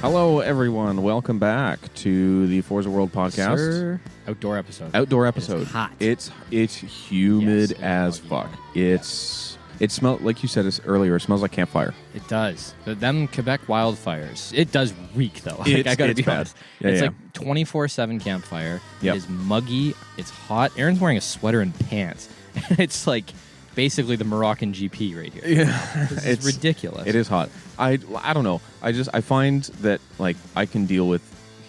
Hello, everyone. Welcome back to the Forza World podcast. Sir. Outdoor episode. Outdoor episode. It's hot. It's humid as fuck. It smells, like you said earlier, it smells like campfire. It does. Them Quebec wildfires. It does reek, though. It's I gotta be bad. honest. Yeah, it's yeah. like 24/7 campfire. Yep. It is muggy. It's hot. Aaron's wearing a sweater and pants. It's like basically the Moroccan GP right here. Yeah, It's ridiculous. It is hot. I don't know. I find that like I can deal with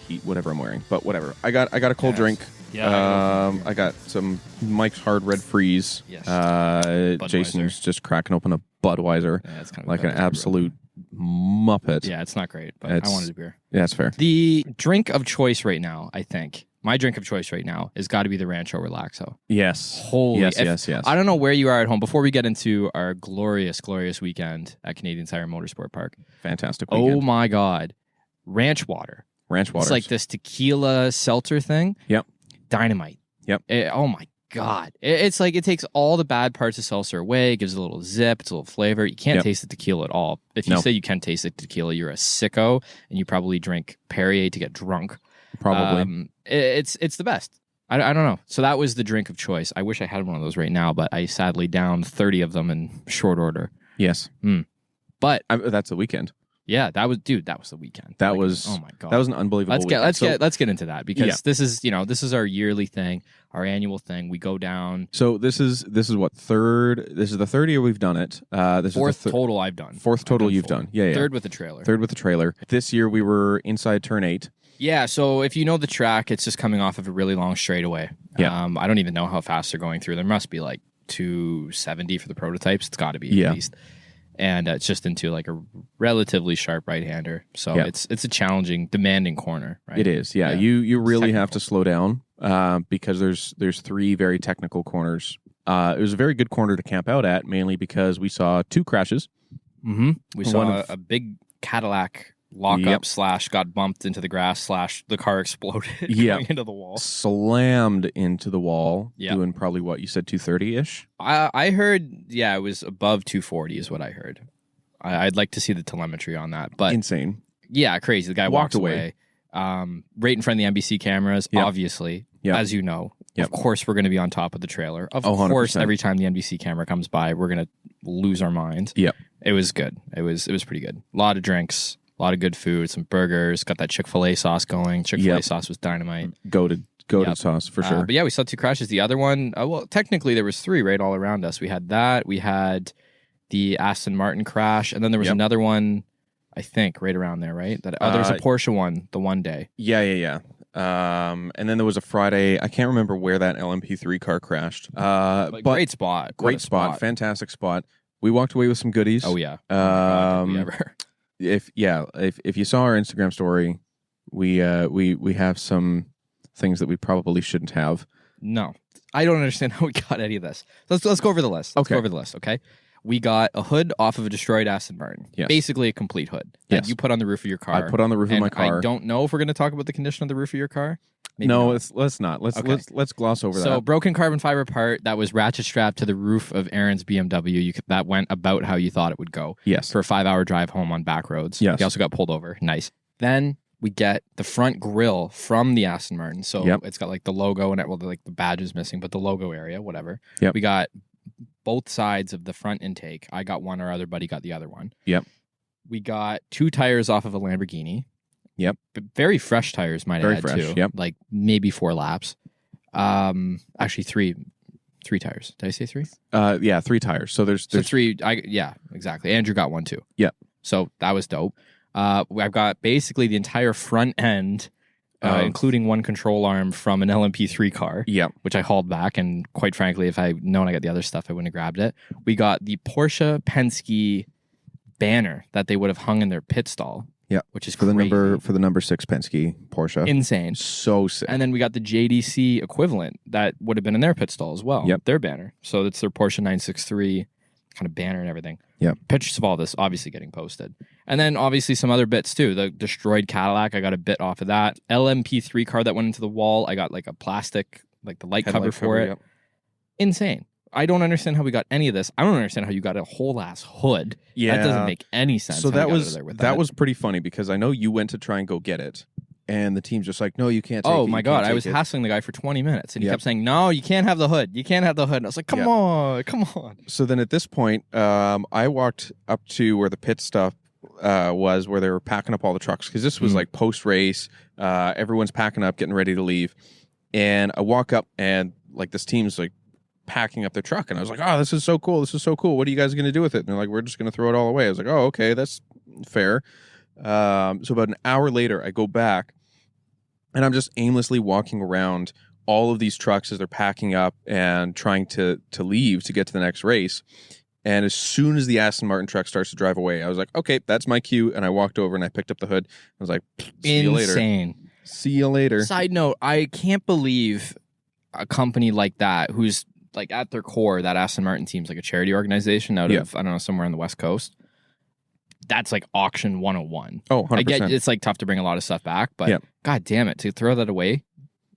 heat, whatever I'm wearing, but whatever. I got a cold drink. Yeah. I got some Mike's Hard Red Freeze. Yes. Jason's just cracking open a Budweiser, Yeah, it's kind of like an absolute muppet. Yeah, it's not great, but It's- I wanted a beer. Yeah, that's fair. The drink of choice right now, I think. My drink of choice right now has got to be the Rancho Relaxo. Yes. Holy, yes. I don't know where you are at home. Before we get into our glorious weekend at Canadian Tire Motorsport Park. Fantastic weekend. Oh my God. Ranch water. Ranch waters. It's like this tequila seltzer thing. Yep. Dynamite. Yep. Oh my God. It's like it takes all the bad parts of seltzer away. It gives it a little zip. It's a little flavor. You can't Yep. taste the tequila at all. If you No. say you can taste the tequila, you're a sicko and you probably drink Perrier to get drunk. Probably. It's the best. I don't know. So that was the drink of choice. I wish I had one of those right now, but I sadly downed 30 of them in short order. Yes. But That's the weekend. yeah, that was the weekend. That was oh my God. That was an unbelievable Let's weekend. let's get into that because Yeah. this is our yearly thing, our annual thing. We go down. So this is what third? This is the third year we've done it. This Fourth is the total I've done. fourth total you've four. done. Yeah. Third with the trailer. Third with the trailer. This year we were inside turn 8. Yeah, so if you know the track, it's just coming off of a really long straightaway. Yeah. I don't even know how fast they're going through. There must be like 270 for the prototypes. It's got to be Yeah. at least. And it's just into like a relatively sharp right-hander. So Yeah. it's a challenging, demanding corner, right? It is. Yeah. Yeah. You really technical. have to slow down because there's 3 very technical corners. It was a very good corner to camp out at, mainly because we saw 2 crashes. Mm-hmm. We saw One of- a big Cadillac lockup / got bumped into the grass / the car exploded Yeah. going into the wall. Slammed into the wall, Yeah. doing probably what you said, 230-ish. I heard, yeah, it was above 240 is what I heard. I'd like to see the telemetry on that, but Insane. yeah, crazy. The guy Walked walks away. Right in front of the NBC cameras, Yep. obviously, Yep. as you know. Yep. Of course, we're going to be on top of the trailer. Of Oh, course, 100%. every time the NBC camera comes by, we're going to lose our minds. Yep. It was good. It was pretty good. A lot of drinks, a lot of good food, some burgers, got that Chick-fil-A sauce going. Chick-fil-A Yep. sauce was dynamite. Goated Yep. sauce for sure. But yeah, we saw 2 crashes. The other one, well, technically there was 3 right all around us. We had that. We had the Aston Martin crash, and then there was Yep. another one, I think, right around there, right? There's a Porsche one the one day. Yeah. And then there was a Friday. I can't remember where that LMP3 car crashed. But great spot. What Great a spot. Fantastic spot. We walked away with some goodies. Oh yeah. Oh my God, did we Um, ever? If you saw our Instagram story, we have some things that we probably shouldn't have. No, I don't understand how we got any of this. Let's go over the list. Let's Okay. go over the list. Okay. We got a hood off of a destroyed Aston Martin. Yes. Basically a complete hood that Yes. you put on the roof of your car. I put on the roof of And my car. I don't know if we're going to talk about the condition of the roof of your car. Maybe No, not. let's not. Okay. Let's gloss over So that. broken carbon fiber part that was ratchet strapped to the roof of Aaron's BMW. That went about how you thought it would go Yes. for a 5-hour drive home on back roads. Yes. He also got pulled over. Nice. Then we get the front grille from the Aston Martin. So Yep. it's got like the logo and it. Well, like the badge is missing, but the logo area, whatever. Yep. We got both sides of the front intake. I got one, our other buddy got the other one. Yep. We got 2 tires off of a Lamborghini. Yep. But very fresh tires, might Very add fresh, too. yep. Like maybe 4 laps. Actually 3 tires. Did I say 3? Yeah, 3 tires. So there's So 3. Yeah, exactly. Andrew got one too. Yep. So that was dope. I've got basically the entire front end, including one control arm from an LMP3 car, Yep. which I hauled back. And quite frankly, if I known I got the other stuff, I wouldn't have grabbed it. We got the Porsche Penske banner that they would have hung in their pit stall. Yeah. Which is For the crazy. number 6 Penske Porsche. Insane. So sick. And then we got the JDC equivalent that would have been in their pit stall as well. Yep. Their banner. So it's their Porsche 963 kind of banner and everything. Yep. Pictures of all this obviously getting posted. And then obviously some other bits too. The destroyed Cadillac, I got a bit off of that. LMP3 car that went into the wall, I got like a plastic, like the light Headlight cover for it. Yep. Insane. I don't understand how we got any of this. I don't understand how you got a whole ass hood. Yeah. That doesn't make any sense. So how we got out of there with that was pretty funny because I know you went to try and go get it. And the team's just like, no, you can't take it. Oh my you God. can't I was take it. hassling the guy for 20 minutes and he Yep. kept saying, no, you can't have the hood. You can't have the hood. And I was like, come on. So then at this point, I walked up to where the pit stuff was, where they were packing up all the trucks. Because this was like post-race. Everyone's packing up, getting ready to leave. And I walk up and like this team's like packing up their truck. And I was like, oh, this is so cool. This is so cool. What are you guys going to do with it? And they're like, we're just going to throw it all away. I was like, oh, okay, that's fair. So about an hour later, I go back and I'm just aimlessly walking around all of these trucks as they're packing up and trying to leave to get to the next race. And as soon as the Aston Martin truck starts to drive away, I was like, okay, that's my cue. And I walked over and I picked up the hood. I was like, see you later. Insane. See you later. Side note, I can't believe a company like that who's like at their core, that Aston Martin team's like a charity organization out of, I don't know, somewhere on the West Coast. That's like auction 101. Oh, 100%. I get it's like tough to bring a lot of stuff back, but God damn it, to throw that away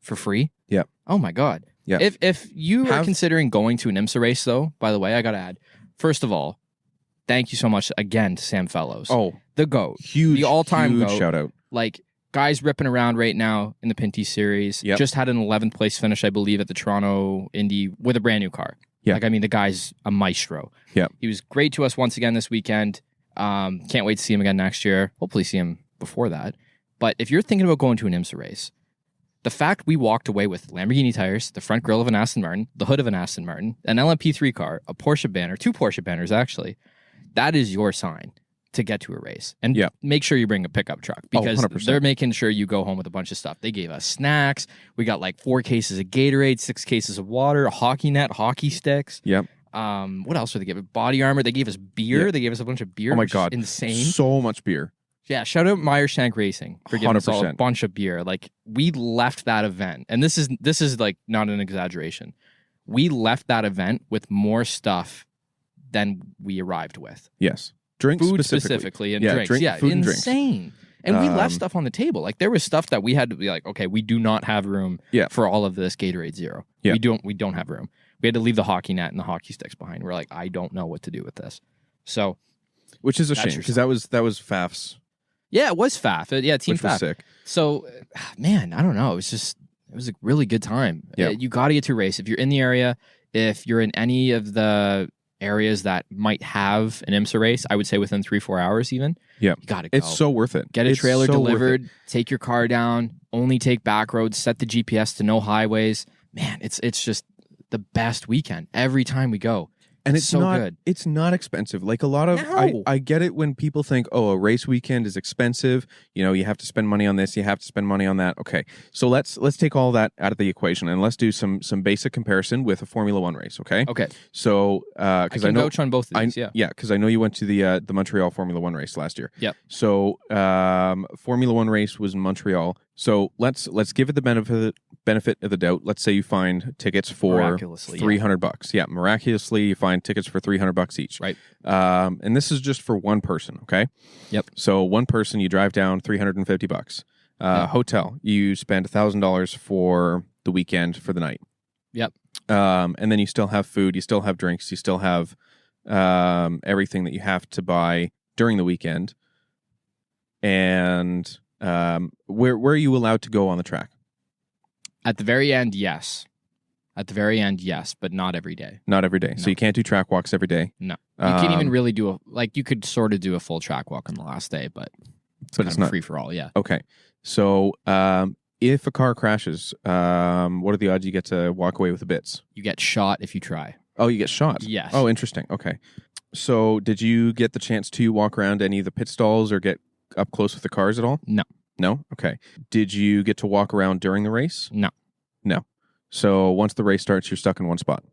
for free? Yeah. Oh my God. Yeah. If you are considering going to an IMSA race though, by the way, I got to add, first of all, thank you so much again to Sam Fellows. Oh, the GOAT. huge, the all-time huge GOAT. shout out. Like, guys ripping around right now in the Pinty Series. Yep. Just had an 11th place finish, I believe, at the Toronto Indy with a brand new car. Yeah. Like, I mean, the guy's a maestro. Yeah. He was great to us once again this weekend. Can't wait to see him again next year. Hopefully see him before that. But if you're thinking about going to an IMSA race, the fact we walked away with Lamborghini tires, the front grille of an Aston Martin, the hood of an Aston Martin, an LMP3 car, a Porsche banner, 2 Porsche banners actually, that is your sign to get to a race. And make sure you bring a pickup truck because they're making sure you go home with a bunch of stuff. They gave us snacks. We got like 4 cases of Gatorade, 6 cases of water, a hockey net, hockey sticks. Yep. What else did they give? Body armor. They gave us beer. They gave us a bunch of beer. Oh my God. Insane. So much beer. Yeah, shout out Meyer Shank Racing for giving us all a 100%. bunch of beer. Like, we left that event, and this is like not an exaggeration. We left that event with more stuff than we arrived with. Yes. Drinks Food specifically. and Yeah, drinks. food and drinks. Insane. And we left stuff on the table. Like, there was stuff that we had to be like, okay, we do not have room for all of this Gatorade Zero. Yeah. We don't have room. We had to leave the hockey net and the hockey sticks behind. We're like, I don't know what to do with this. So, which is a shame because that was Faf's. Yeah, it was Faf. Team which Faf. was sick. So, man, I don't know. It was a really good time. Yeah. You got to get to a race. If you're in the area, if you're in any of the areas that might have an IMSA race, I would say within 3-4 hours even. Yeah. You got to go. It's so worth it. Get a It's trailer so delivered, take your car down, only take back roads, set the GPS to no highways. Man, it's just the best weekend every time we go. And it's so not good. It's not expensive. Like a lot of I get it when people think, oh, a race weekend is expensive. You know, you have to spend money on this, you have to spend money on that. Okay. So let's take all that out of the equation and let's do some basic comparison with a Formula One race, okay? Okay. So because I know vouch on both of these, yeah, because I know you went to the Montreal Formula One race last year. Yep. So Formula One race was in Montreal. So let's give it the benefit of the doubt. Let's say you find tickets for $300. Yeah, miraculously you find tickets for $300 each. Right. And this is just for one person, okay? Yep. So one person, you drive down $350. Hotel, you spend $1,000 for the weekend for the night. Yep. And then you still have food, you still have drinks, you still have everything that you have to buy during the weekend. And where are you allowed to go on the track? At the very end, yes. At the very end, yes, but not every day. Not every day. No. So you can't do track walks every day. No. You can't even really do you could sort of do a full track walk on the last day, but it's not free for all, yeah. Okay. So if a car crashes, what are the odds you get to walk away with the bits? You get shot if you try. Oh, you get shot? Yes. Oh, interesting. Okay. So did you get the chance to walk around any of the pit stalls or get up close with the cars at all? No. No? Okay. Did you get to walk around during the race? No. No. So once the race starts, you're stuck in one spot?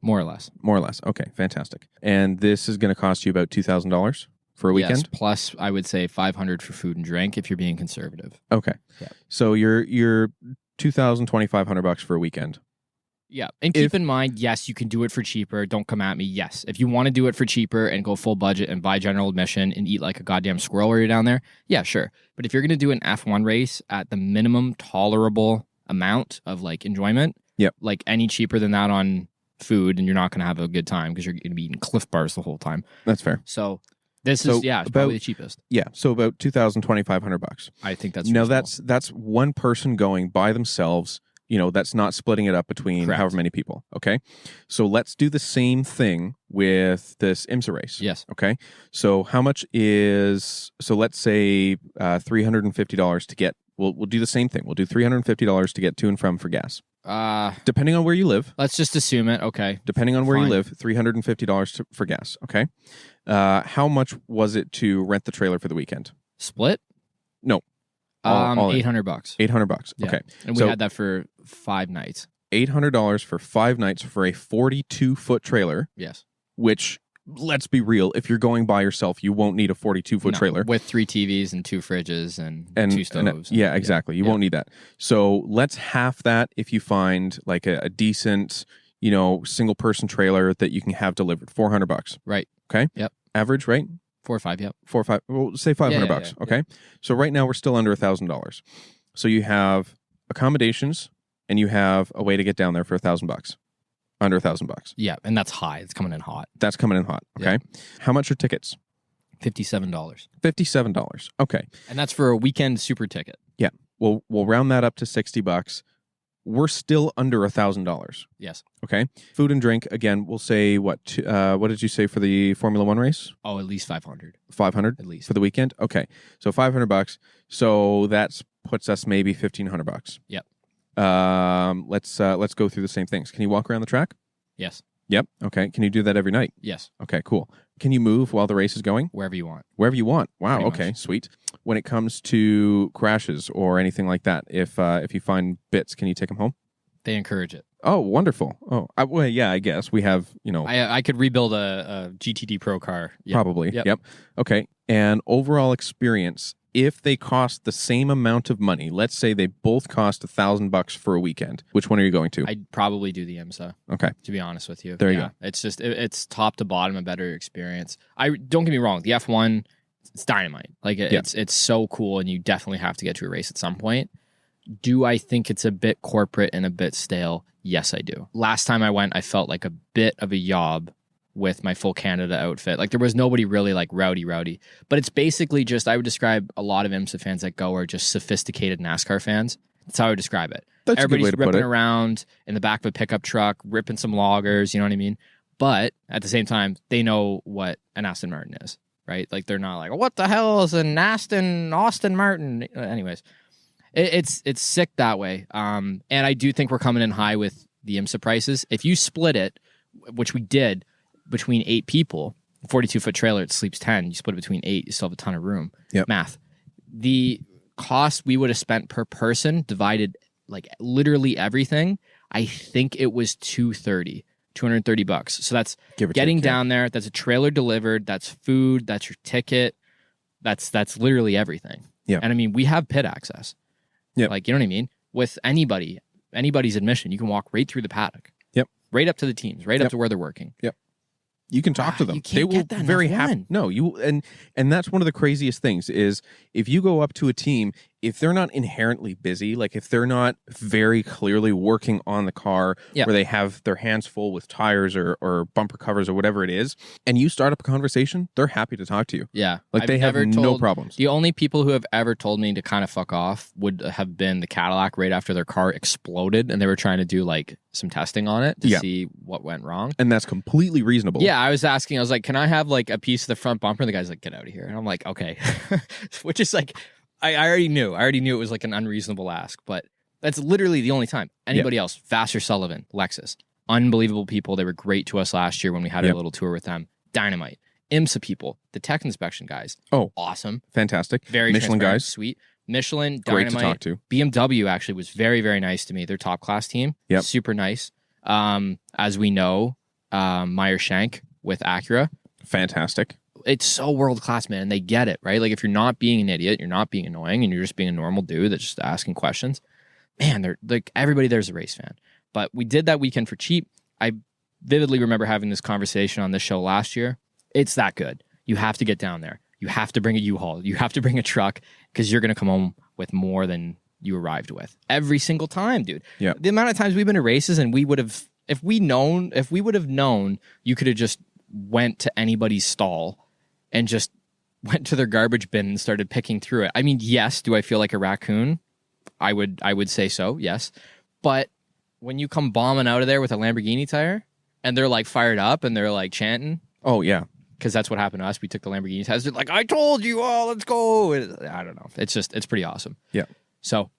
More or less. More or less. Okay, fantastic. And this is going to cost you about $2,000 for a weekend? Yes, plus I would say $500 for food and drink if you're being conservative. Okay. Yeah. So you're $2,000, $2,500 for a weekend. Yeah, and keep in mind, yes, you can do it for cheaper. Don't come at me. Yes, if you want to do it for cheaper and go full budget and buy general admission and eat like a goddamn squirrel while you're down there, yeah, sure. But if you're going to do an F1 race at the minimum tolerable amount of like enjoyment, yep, like any cheaper than that on food, and you're not going to have a good time because you're going to be eating Cliff Bars the whole time. That's fair. So this is it's probably the cheapest. Yeah, so about $2,200-$2,500. I think that's now reasonable. that's one person going by themselves. That's not splitting it up between Correct. however many people. Okay, so let's do the same thing with this IMSA race. Yes. Okay, so how much is let's say $350 to get. We'll do the same thing. We'll do $350 to get to and from for gas. Depending on where you live. Let's just assume it. Okay. Depending on where you live, $350 for gas. Okay. How much was it to rent the trailer for the weekend? Split? No. All $800. $800. Yeah. Okay. And we had that for 5 nights. $800 for 5 nights for a 42-foot trailer. Yes. Which, let's be real, if you're going by yourself, you won't need a 42-foot trailer. With 3 TVs and 2 fridges and 2 stoves. Yeah, exactly. You won't need that. So let's half that if you find like a decent, single-person trailer that you can have delivered. $400. Right. Okay? Yep. Average, right? 4 or 5, yep. 4 or 5. We'll say $500. Yeah. Okay? So right now we're still under $1,000. So you have accommodations and you have a way to get down there for $1,000. Under $1,000. Yeah, and that's high. It's coming in hot. That's coming in hot. Okay. Yeah. How much are tickets? $57. $57. Okay. And that's for a weekend super ticket. Yeah. We'll round that up to $60. We're still under $1,000. Yes. Okay. Food and drink, again, we'll say what did you say for the Formula One race? Oh, at least 500. 500 at least for the weekend. Okay. So $500. So that puts us maybe $1,500. Yep. Let's go through the same things. Can you walk around the track? Yes. Yep. Okay. Can you do that every night? Yes. Okay, cool. Can you move while the race is going? Wherever you want. Wherever you want. Wow. Pretty Okay. much. Sweet. When it comes to crashes or anything like that, if you find bits, can you take them home? They encourage it. Oh, wonderful. Oh, well, yeah. I guess we have. I could rebuild a GTD Pro car. Yep. Probably. Yep. Okay. And overall experience. If they cost the same amount of money, let's say they both cost $1,000 for a weekend, which one are you going to? I'd probably do the IMSA. Okay. To be honest with you. There you go. It's just, it's top to bottom a better experience. Don't get me wrong. The F1, it's dynamite. Like it's so cool, and you definitely have to get to a race at some point. Do I think it's a bit corporate and a bit stale? Yes, I do. Last time I went, I felt like a bit of a yob with my full Canada outfit. Like there was nobody really like rowdy. But it's basically just, I would describe a lot of IMSA fans that go are just sophisticated NASCAR fans. That's how I would describe it. That's Everybody's a good way to ripping put it. around in the back of a pickup truck, ripping some loggers, you know what I mean? But at the same time, they know what an Aston Martin is, right? Like they're not like, what the hell is an Aston Martin? Anyways, it's sick that way. And I do think we're coming in high with the IMSA prices. If you split it, which we did, between 8 people, 42-foot trailer, it sleeps 10. You split it between 8, you still have a ton of room. Yep. Math. The cost we would have spent per person divided like literally everything, I think it was $230. So that's getting down there. That's a trailer delivered. That's food. That's your ticket. That's literally everything. Yeah. And I mean, we have pit access. Yep. Like, you know what I mean? With anybody's admission, you can walk right through the paddock. Yep. Right up to the teams, right up to where they're working. Yep. You can talk to them. You can't They will get that in very F1. happy. No, you and that's one of the craziest things is if you go up to a team, if they're not inherently busy, like if they're not very clearly working on the car Yeah. where they have their hands full with tires or bumper covers or whatever it is, and you start up a conversation, they're happy to talk to you. Yeah. Like they have no problems. The only people who have ever told me to kind of fuck off would have been the Cadillac right after their car exploded and they were trying to do like some testing on it to see what went wrong. And that's completely reasonable. Yeah, I was like, can I have like a piece of the front bumper? And the guy's like, get out of here. And I'm like, okay. Which is like, I already knew it was like an unreasonable ask, but that's literally the only time. Anybody else, Vassar Sullivan, Lexus, unbelievable people. They were great to us last year when we had a little tour with them. Dynamite. IMSA people, the tech inspection guys. Oh, awesome. Fantastic. Very Michelin transparent, guys. sweet. Michelin, Great Dynamite. to talk to. BMW actually was very, very nice to me. Their top class team. Yep. Super nice. As we know, Meyer Shank with Acura. Fantastic. It's so world class, man. And they get it, right? Like if you're not being an idiot, you're not being annoying, and you're just being a normal dude that's just asking questions, man, they're like everybody there's a race fan. But we did that weekend for cheap. I vividly remember having this conversation on this show last year. It's that good. You have to get down there. You have to bring a U-Haul. You have to bring a truck because you're going to come home with more than you arrived with every single time, dude. Yeah. The amount of times we've been to races and we would have If we would have known, you could have just went to anybody's stall and just went to their garbage bin and started picking through it. I mean, yes, do I feel like a raccoon? I would say so, yes. But when you come bombing out of there with a Lamborghini tire and they're like fired up and they're like chanting. Oh, yeah. Because that's what happened to us. We took the Lamborghini tires. They're like, I told you all, let's go. I don't know. It's pretty awesome. Yeah. So,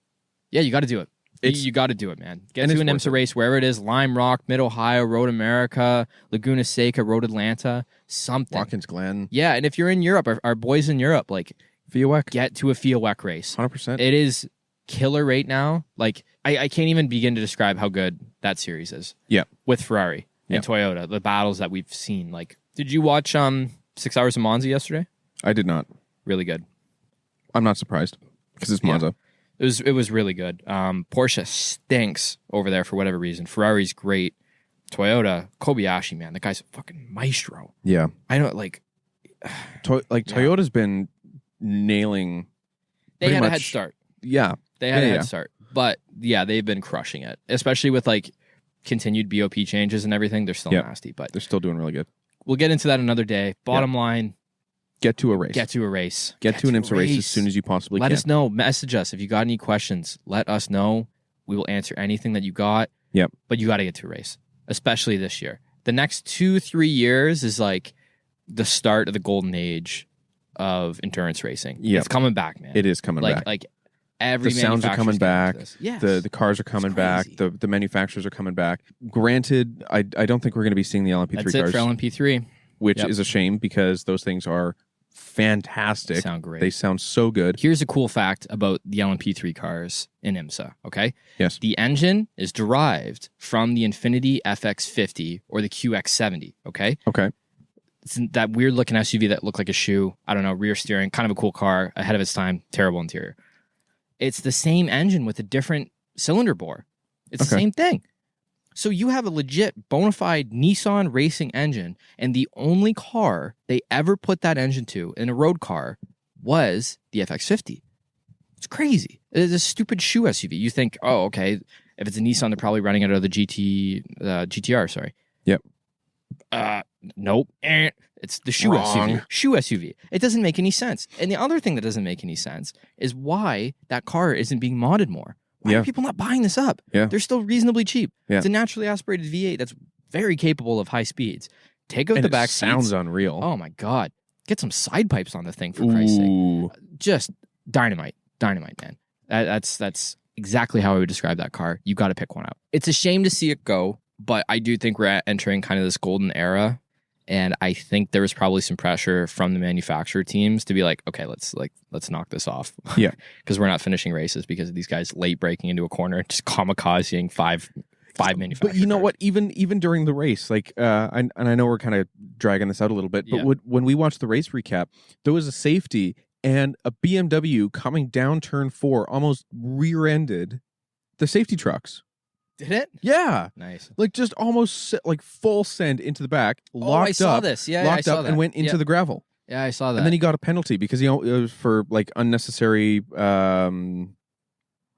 yeah, you got to do it. You got to do it, man. Get to an IMSA race, wherever it is, Lime Rock, Mid-Ohio, Road America, Laguna Seca, Road Atlanta, something. Watkins Glen. Yeah, and if you're in Europe, our boys in Europe, like, FIA get to a FIA WEC race. 100%. It is killer right now. Like, I can't even begin to describe how good that series is. Yeah. With Ferrari and Toyota, the battles that we've seen. Like, did you watch 6 Hours of Monza yesterday? I did not. Really good. I'm not surprised because it's Monza. Yeah. It was really good. Porsche stinks over there for whatever reason. Ferrari's great. Toyota, Kobayashi, man, the guy's a fucking maestro. Yeah. I don't like. Toyota's been nailing. They had a head start. Yeah. They had a head start. But yeah, they've been crushing it, especially with like continued BOP changes and everything. They're still nasty, but they're still doing really good. We'll get into that another day. Bottom line. Get to a race. Get to a race. Get to an IMSA race as soon as you possibly can. Let us know. Message us. If you got any questions, let us know. We will answer anything that you got. Yep. But you got to get to a race, especially this year. The next 2-3 years is like the start of the golden age of endurance racing. Yep. It's coming back, man. It is coming back. Like every the sounds are coming back. Yes. The cars are coming back. The manufacturers are coming back. Granted, I don't think we're going to be seeing the LMP3 cars. That's it for LMP3. Which is a shame because those things are fantastic. They sound great. They sound so good. Here's a cool fact about the LMP3 cars in IMSA, okay? Yes. The engine is derived from the Infiniti FX50 or the QX70, okay? Okay. It's that weird looking SUV that looked like a shoe. I don't know, rear steering, kind of a cool car, ahead of its time, terrible interior. It's the same engine with a different cylinder bore. It's the same thing. So you have a legit bona fide Nissan racing engine, and the only car they ever put that engine to in a road car was the FX50. It's crazy. It's a stupid shoe SUV. You think, oh, okay, if it's a Nissan, they're probably running it out of the GTR, sorry. Yep. Nope. It's the shoe SUV. Shoe SUV. It doesn't make any sense. And the other thing that doesn't make any sense is why that car isn't being modded more. Why are people not buying this up? Yeah. They're still reasonably cheap. Yeah. It's a naturally aspirated V8 that's very capable of high speeds. Take out the back seats. Sounds unreal. Oh my God. Get some side pipes on the thing, for Christ's sake. Just dynamite. Dynamite, man. That's exactly how I would describe that car. You got to pick one up. It's a shame to see it go, but I do think we're entering kind of this golden era. And I think there was probably some pressure from the manufacturer teams to be like, okay, let's knock this off. Yeah. Because we're not finishing races because of these guys late breaking into a corner, just kamikazing five manufacturers. But you know what? Even during the race, like, and I know we're kind of dragging this out a little bit, but when we watched the race recap, there was a safety and a BMW coming down turn 4 almost rear-ended the safety trucks. Did it? Yeah. Nice. Like just almost like full send into the back, locked I saw up, this. Yeah, locked I saw up that. and went into the gravel. Yeah, I saw that. And then he got a penalty because it was for like unnecessary.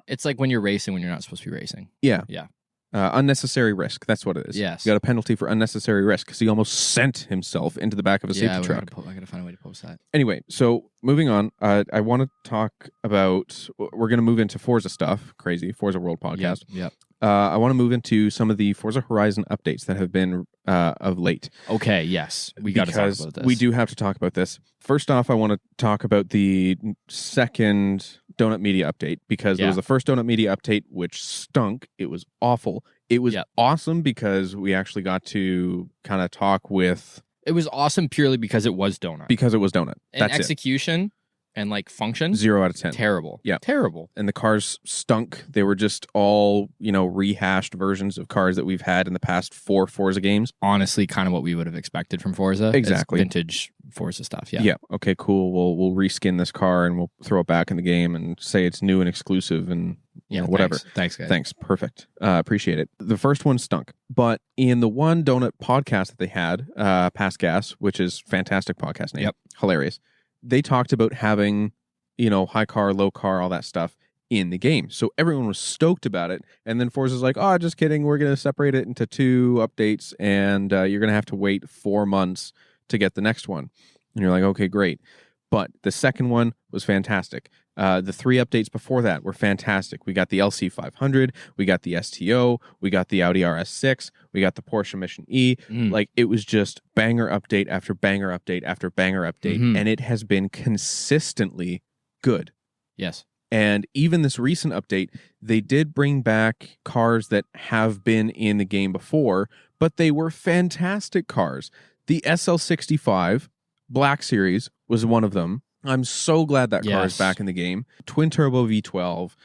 It's like when you're racing when you're not supposed to be racing. Yeah. Yeah. Unnecessary risk. That's what it is. Yes. He got a penalty for unnecessary risk because he almost sent himself into the back of a safety truck. I gotta find a way to post that. Anyway, so moving on, I want to talk about. We're going to move into Forza stuff. Crazy Forza World podcast. Yep. I want to move into some of the Forza Horizon updates that have been of late. Okay, yes. We got to talk about this. We do have to talk about this. First off, I want to talk about the second Donut Media update because there was the first Donut Media update, which stunk. It was awful. It was awesome because we actually got to kind of talk with... It was awesome purely because it was Donut. Because it was Donut. And execution and like function... 0 out of 10. Terrible. Yeah. Terrible. And the cars stunk. They were just all, rehashed versions of cars that we've had in the past 4 Forza games. Honestly, kind of what we would have expected from Forza. Exactly. Vintage Forza stuff, yeah. Yeah. Okay, cool. We'll reskin this car and we'll throw it back in the game and say it's new and exclusive and whatever. Thanks, guys. Thanks. Perfect. Appreciate it. The first one stunk. But in the One Donut podcast that they had, Past Gas, which is fantastic podcast name. Yep. Hilarious. They talked about having, high car, low car, all that stuff in the game. So everyone was stoked about it. And then Forza's like, oh, just kidding. We're going to separate it into 2 updates, and you're going to have to wait 4 months to get the next one. And you're like, okay, great. But the second one was fantastic. The 3 updates before that were fantastic. We got the LC 500, we got the STO, we got the Audi RS6, we got the Porsche Mission E. Like, it was just banger update after banger update after banger update. And it has been consistently good. Yes. And even this recent update, they did bring back cars that have been in the game before, but they were fantastic cars. The SL65 Black Series was one of them. I'm so glad that car is back in the game. Twin turbo V12.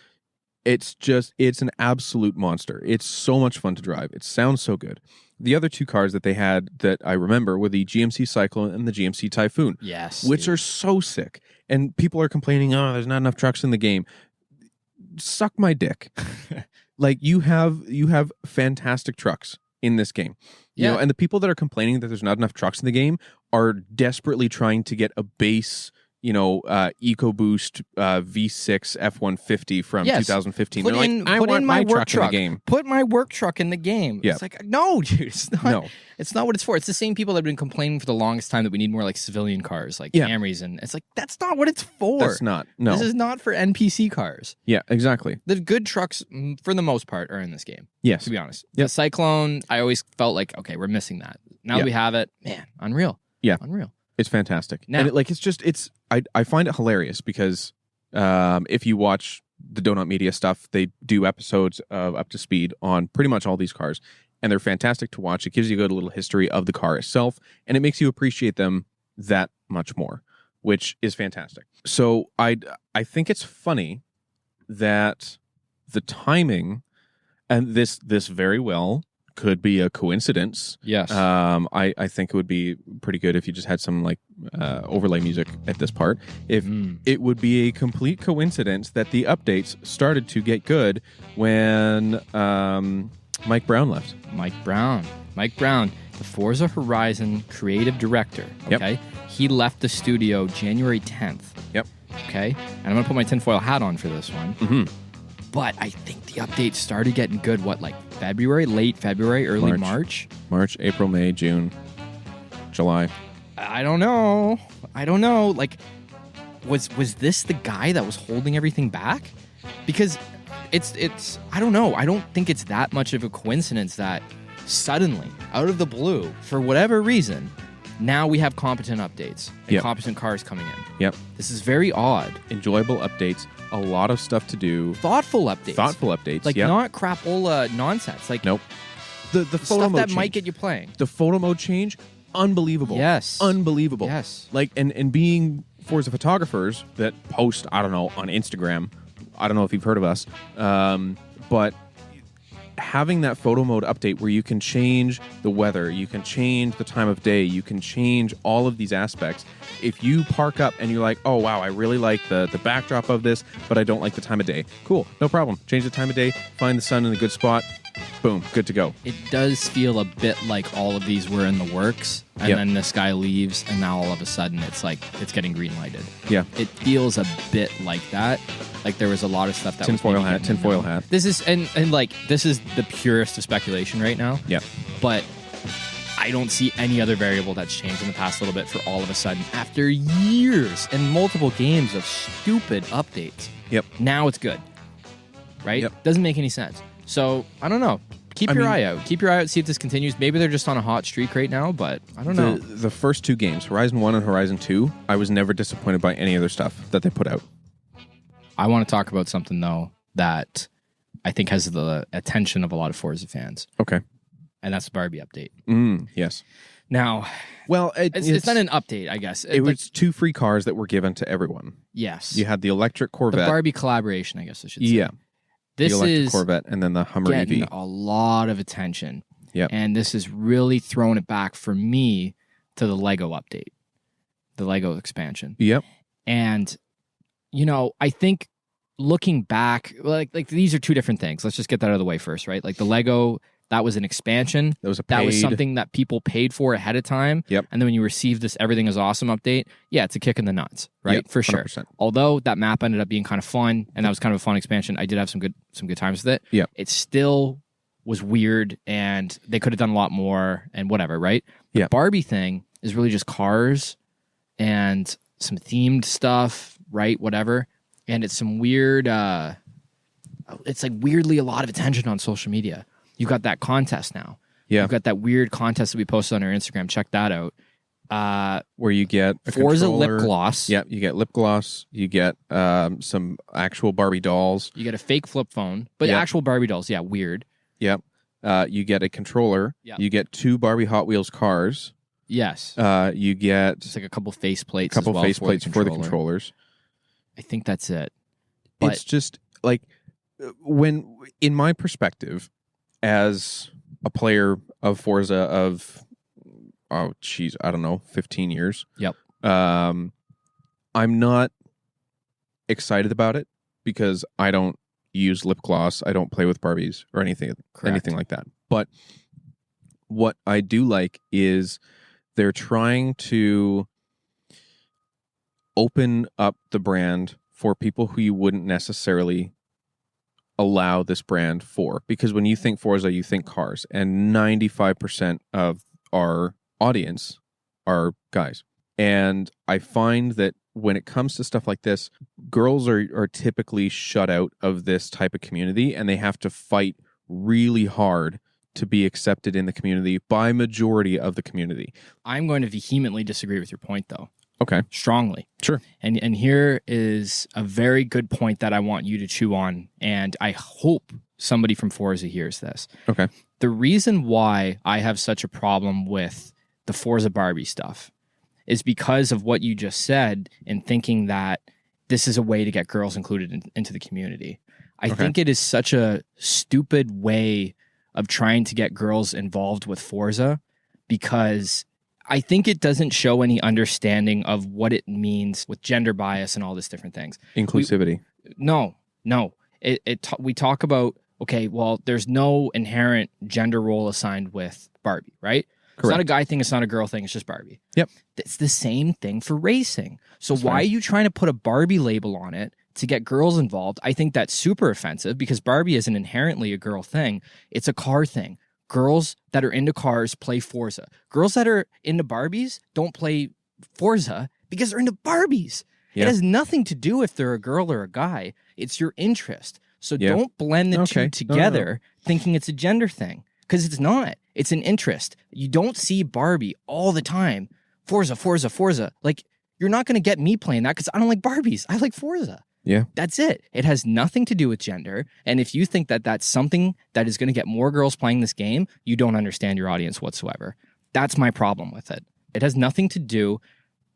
It's an absolute monster. It's so much fun to drive. It sounds so good. The other 2 cars that they had that I remember were the GMC Cyclone and the GMC Typhoon. Yes. Which are so sick. And people are complaining, oh, there's not enough trucks in the game. Suck my dick. Like, you have fantastic trucks in this game. You know, and the people that are complaining that there's not enough trucks in the game are desperately trying to get a base, EcoBoost V6 F-150 from 2015. They're like, I want my work truck in the game. Put my work truck in the game. Yeah. It's like, no, dude, it's not. No. It's not what it's for. It's the same people that have been complaining for the longest time that we need more like civilian cars, like Camrys, and it's like, that's not what it's for. That's not. No. This is not for NPC cars. Yeah, exactly. The good trucks, for the most part, are in this game. Yes. To be honest. The Cyclone, I always felt like, okay, we're missing that. Now that we have it, man, unreal. Yeah. Unreal. It's fantastic. Now, and I find it hilarious because if you watch the Donut Media stuff, they do episodes of Up to Speed on pretty much all these cars, and they're fantastic to watch. It gives you a good little history of the car itself, and it makes you appreciate them that much more, which is fantastic. So I think it's funny that the timing, and this very well could be a coincidence. Yes. I think it would be pretty good if you just had some like overlay music at this part. If it would be a complete coincidence that the updates started to get good when Mike Brown left. Mike Brown, the Forza Horizon creative director. Okay. He left the studio January 10th. Yep. Okay. And I'm gonna put my tinfoil hat on for this one. But I think the updates started getting good, February, late February, early March? March, April, May, June, July. I don't know. Like, was this the guy that was holding everything back? Because it's I don't know. I don't think it's that much of a coincidence that suddenly, out of the blue, for whatever reason, now we have competent updates and competent cars coming in. Yep. This is very odd. Enjoyable updates. A lot of stuff to do. Thoughtful updates. Like, not crapola nonsense. Like, nope. The photo stuff mode that change. might get you playing. The photo mode change, unbelievable. Yes. Unbelievable. Yes. Like, and being Forza photographers that post, I don't know, on Instagram. I don't know if you've heard of us. But having that photo mode update where you can change the weather, you can change the time of day, you can change all of these aspects. If you park up and you're like, oh, wow, I really like the backdrop of this, but I don't like the time of day. Cool, no problem. Change the time of day, find the sun in a good spot. Boom, good to go. It does feel a bit like all of these were in the works, and then this guy leaves, and now all of a sudden it's like it's getting green lighted. Yeah. It feels a bit like that. Like there was a lot of stuff that tinfoil hat. This is and like this is the purest of speculation right now. Yeah. But I don't see any other variable that's changed in the past little bit for all of a sudden, after years and multiple games of stupid updates. Yep. Now it's good. Right? Yep. Doesn't make any sense. So, I don't know. Keep your eye out. Keep your eye out, see if this continues. Maybe they're just on a hot streak right now, but I don't know. The first 2 games, Horizon 1 and Horizon 2, I was never disappointed by any other stuff that they put out. I want to talk about something, though, that I think has the attention of a lot of Forza fans. Okay. And that's the Barbie update. Yes. Now, well, it's not an update, I guess. It was 2 free cars that were given to everyone. Yes. You had the electric Corvette. The Barbie collaboration, I guess I should say. Yeah. This the electric is Corvette and then the Hummer getting EV. a lot of attention. Yep. And this has really thrown it back for me to the Lego update, the Lego expansion. Yep. And, I think looking back, like these are 2 different things. Let's just get that out of the way first, right? Like the Lego That was an expansion. That was That was something that people paid for ahead of time. Yep. And then when you receive this everything is awesome update, yeah, it's a kick in the nuts, right? Yep, for sure. 100%. Although that map ended up being kind of fun, and that was kind of a fun expansion, I did have some good times with it. Yeah. It still was weird, and they could have done a lot more, and whatever, right? The Barbie thing is really just cars and some themed stuff, right? Whatever. And it's some weird, it's like weirdly a lot of attention on social media. You've got that contest now. Yeah. You've got that weird contest that we posted on our Instagram. Check that out. Where you get a Forza controller. lip gloss. Yeah, you get lip gloss. You get some actual Barbie dolls. You get a fake flip phone, but Yep. actual Barbie dolls. Yeah, weird. Yep. You get a controller. Yep. You get 2 Barbie Hot Wheels cars. Yes. You get It's like a couple face plates. couple as well faceplates for the controller. controllers. I think that's it. But It's just like when, in my perspective, as a player of Forza of, I don't know, 15 years. Yep. I'm not excited about it because I don't use lip gloss. I don't play with Barbies or anything like that. But what I do like is they're trying to open up the brand for people who you wouldn't necessarily allow this brand for. Because when you think Forza, you think cars. And 95% of our audience are guys. And I find that when it comes to stuff like this, girls are typically shut out of this type of community, and they have to fight really hard to be accepted in the community by majority of the community. I'm going to vehemently disagree with your point, though. Okay. Strongly. Sure. And here is a very good point that I want you to chew on, and I hope somebody from Forza hears this. Okay. The reason why I have such a problem with the Forza Barbie stuff is because of what you just said and thinking that this is a way to get girls included into the community. I think it is such a stupid way of trying to get girls involved with Forza because I think it doesn't show any understanding of what it means with gender bias and all these different things. Inclusivity. No. We talk about, okay, well, there's no inherent gender role assigned with Barbie, right? It's not a guy thing. It's not a girl thing. It's just Barbie. Yep. It's the same thing for racing. So That's why right. are you trying to put a Barbie label on it to get girls involved? I think that's super offensive because Barbie isn't inherently a girl thing. It's a car thing. Girls that are into cars play Forza. Girls that are into Barbies don't play Forza because they're into Barbies. Yeah. It has nothing to do if they're a girl or a guy. It's your interest. So don't blend the two together thinking it's a gender thing because it's not. It's an interest. You don't see Barbie all the time. Forza, Forza, Forza. Like, you're not going to get me playing that because I don't like Barbies. I like Forza. Yeah. That's it. It has nothing to do with gender. And if you think that that's something that is going to get more girls playing this game, you don't understand your audience whatsoever. That's my problem with it. It has nothing to do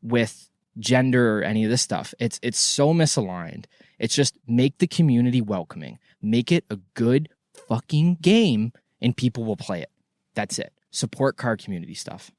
with gender or any of this stuff. It's so misaligned. It's just make the community welcoming. Make it a good fucking game and people will play it. That's it. Support car community stuff.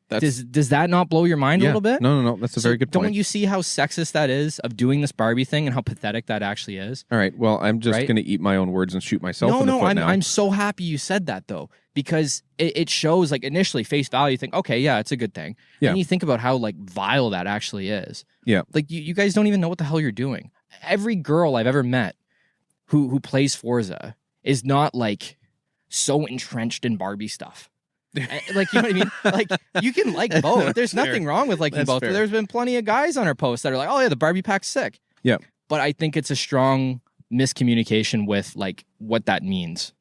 Does that not blow your mind a little bit? No. That's a very good point. Don't you see how sexist that is of doing this Barbie thing and how pathetic that actually is? All right. Well, I'm just going to eat my own words and shoot myself in the foot now. I'm so happy you said that though, because it shows like initially face value, you think, okay, yeah, it's a good thing. Yeah. And you think about how like vile that actually is. Yeah. Like you guys don't even know what the hell you're doing. Every girl I've ever met who plays Forza is not like so entrenched in Barbie stuff. Like, you know what I mean? Like, you can like both. There's nothing wrong with liking both. But there's been plenty of guys on our posts that are like, oh yeah, the Barbie pack's sick. Yeah. But I think it's a strong miscommunication with like what that means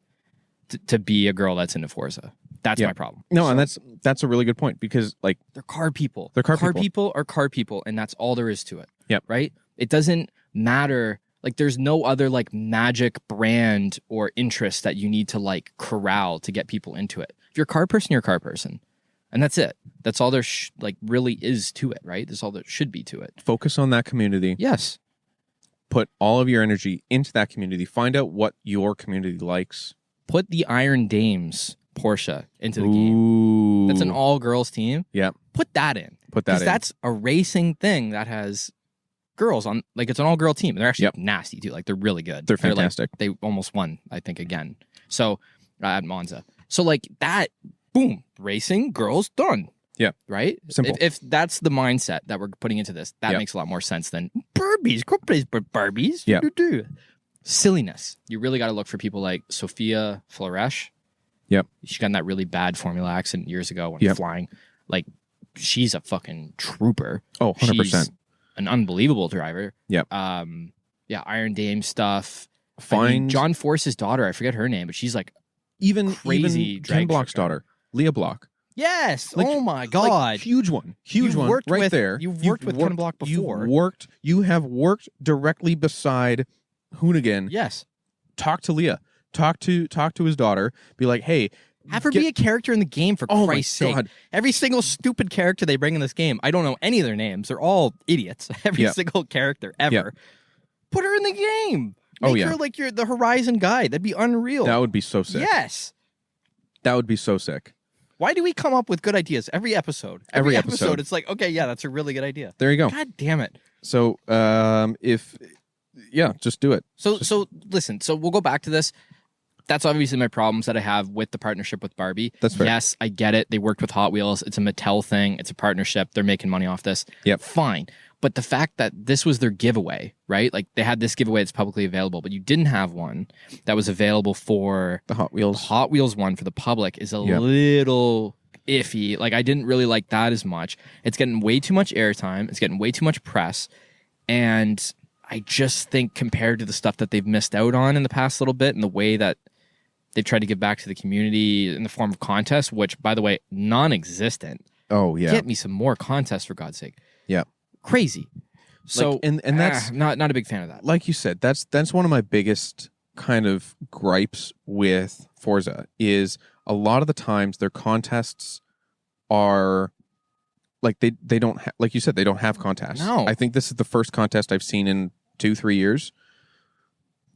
to be a girl that's into Forza. That's my problem. No, and that's a really good point because like they're car people. They're car people. people. People are car people, and that's all there is to it. Yep. Right? It doesn't matter. Like, there's no other like magic brand or interest that you need to like corral to get people into it. If you're a car person, you're a car person. And that's it. That's all there like really is to it, right? That's all there should be to it. Focus on that community. Yes. Put all of your energy into that community. Find out what your community likes. Put the Iron Dames Porsche into the Ooh. game. That's an all-girls team. Yeah. Put that in. Put that in. Because that's a racing thing that has girls on, like, it's an all-girl team. And they're actually nasty, too. Like, they're really good. They're fantastic. They almost won, I think, again. So at Monza. So like that, boom, racing, girls, done. Yeah. Right? Simple. If that's the mindset that we're putting into this, that makes a lot more sense than Barbies. Go play Barbies. Yeah. Silliness. You really got to look for people like Sophia Floresh. Yep. She got in that really bad Formula accident years ago when flying. Like, she's a fucking trooper. Oh, 100%. She's an unbelievable driver. Yep. Iron Dame stuff. Find John Force's daughter, I forget her name, but she's like crazy Ken Block's daughter, Leah Block. Yes. Like, oh my God. Like, huge one right there. You've worked with Ken Block before. You have worked directly beside Hoonigan. Yes. Talk to Leah. Talk to his daughter. Be like, hey, have her be a character in the game for Christ's sake. God. Every single stupid character they bring in this game, I don't know any of their names. They're all idiots. Every single character ever. Put her in the game. Make her like the Horizon guy. That'd be unreal. That would be so sick. Yes. That would be so sick. Why do we come up with good ideas every episode? Every episode, it's like, okay, yeah, that's a really good idea. There you go. God damn it. So, just do it. So listen, so we'll go back to this. That's obviously my problems that I have with the partnership with Barbie. That's fair. Yes, I get it. They worked with Hot Wheels. It's a Mattel thing. It's a partnership. They're making money off this. Yep. Fine. But the fact that this was their giveaway, right? Like they had this giveaway that's publicly available, but you didn't have one that was available for the Hot Wheels. The Hot Wheels one for the public is a little iffy. Like I didn't really like that as much. It's getting way too much airtime. It's getting way too much press. And I just think compared to the stuff that they've missed out on in the past little bit and the way that they've tried to give back to the community in the form of contests, which, by the way, non-existent. Oh, yeah. Get me some more contests, for God's sake. Yeah. Crazy. So, like, and that's not a big fan of that. Like you said, that's one of my biggest kind of gripes with Forza is a lot of the times their contests are like they don't like you said, they don't have contests. No. I think this is the first contest I've seen in 2-3 years.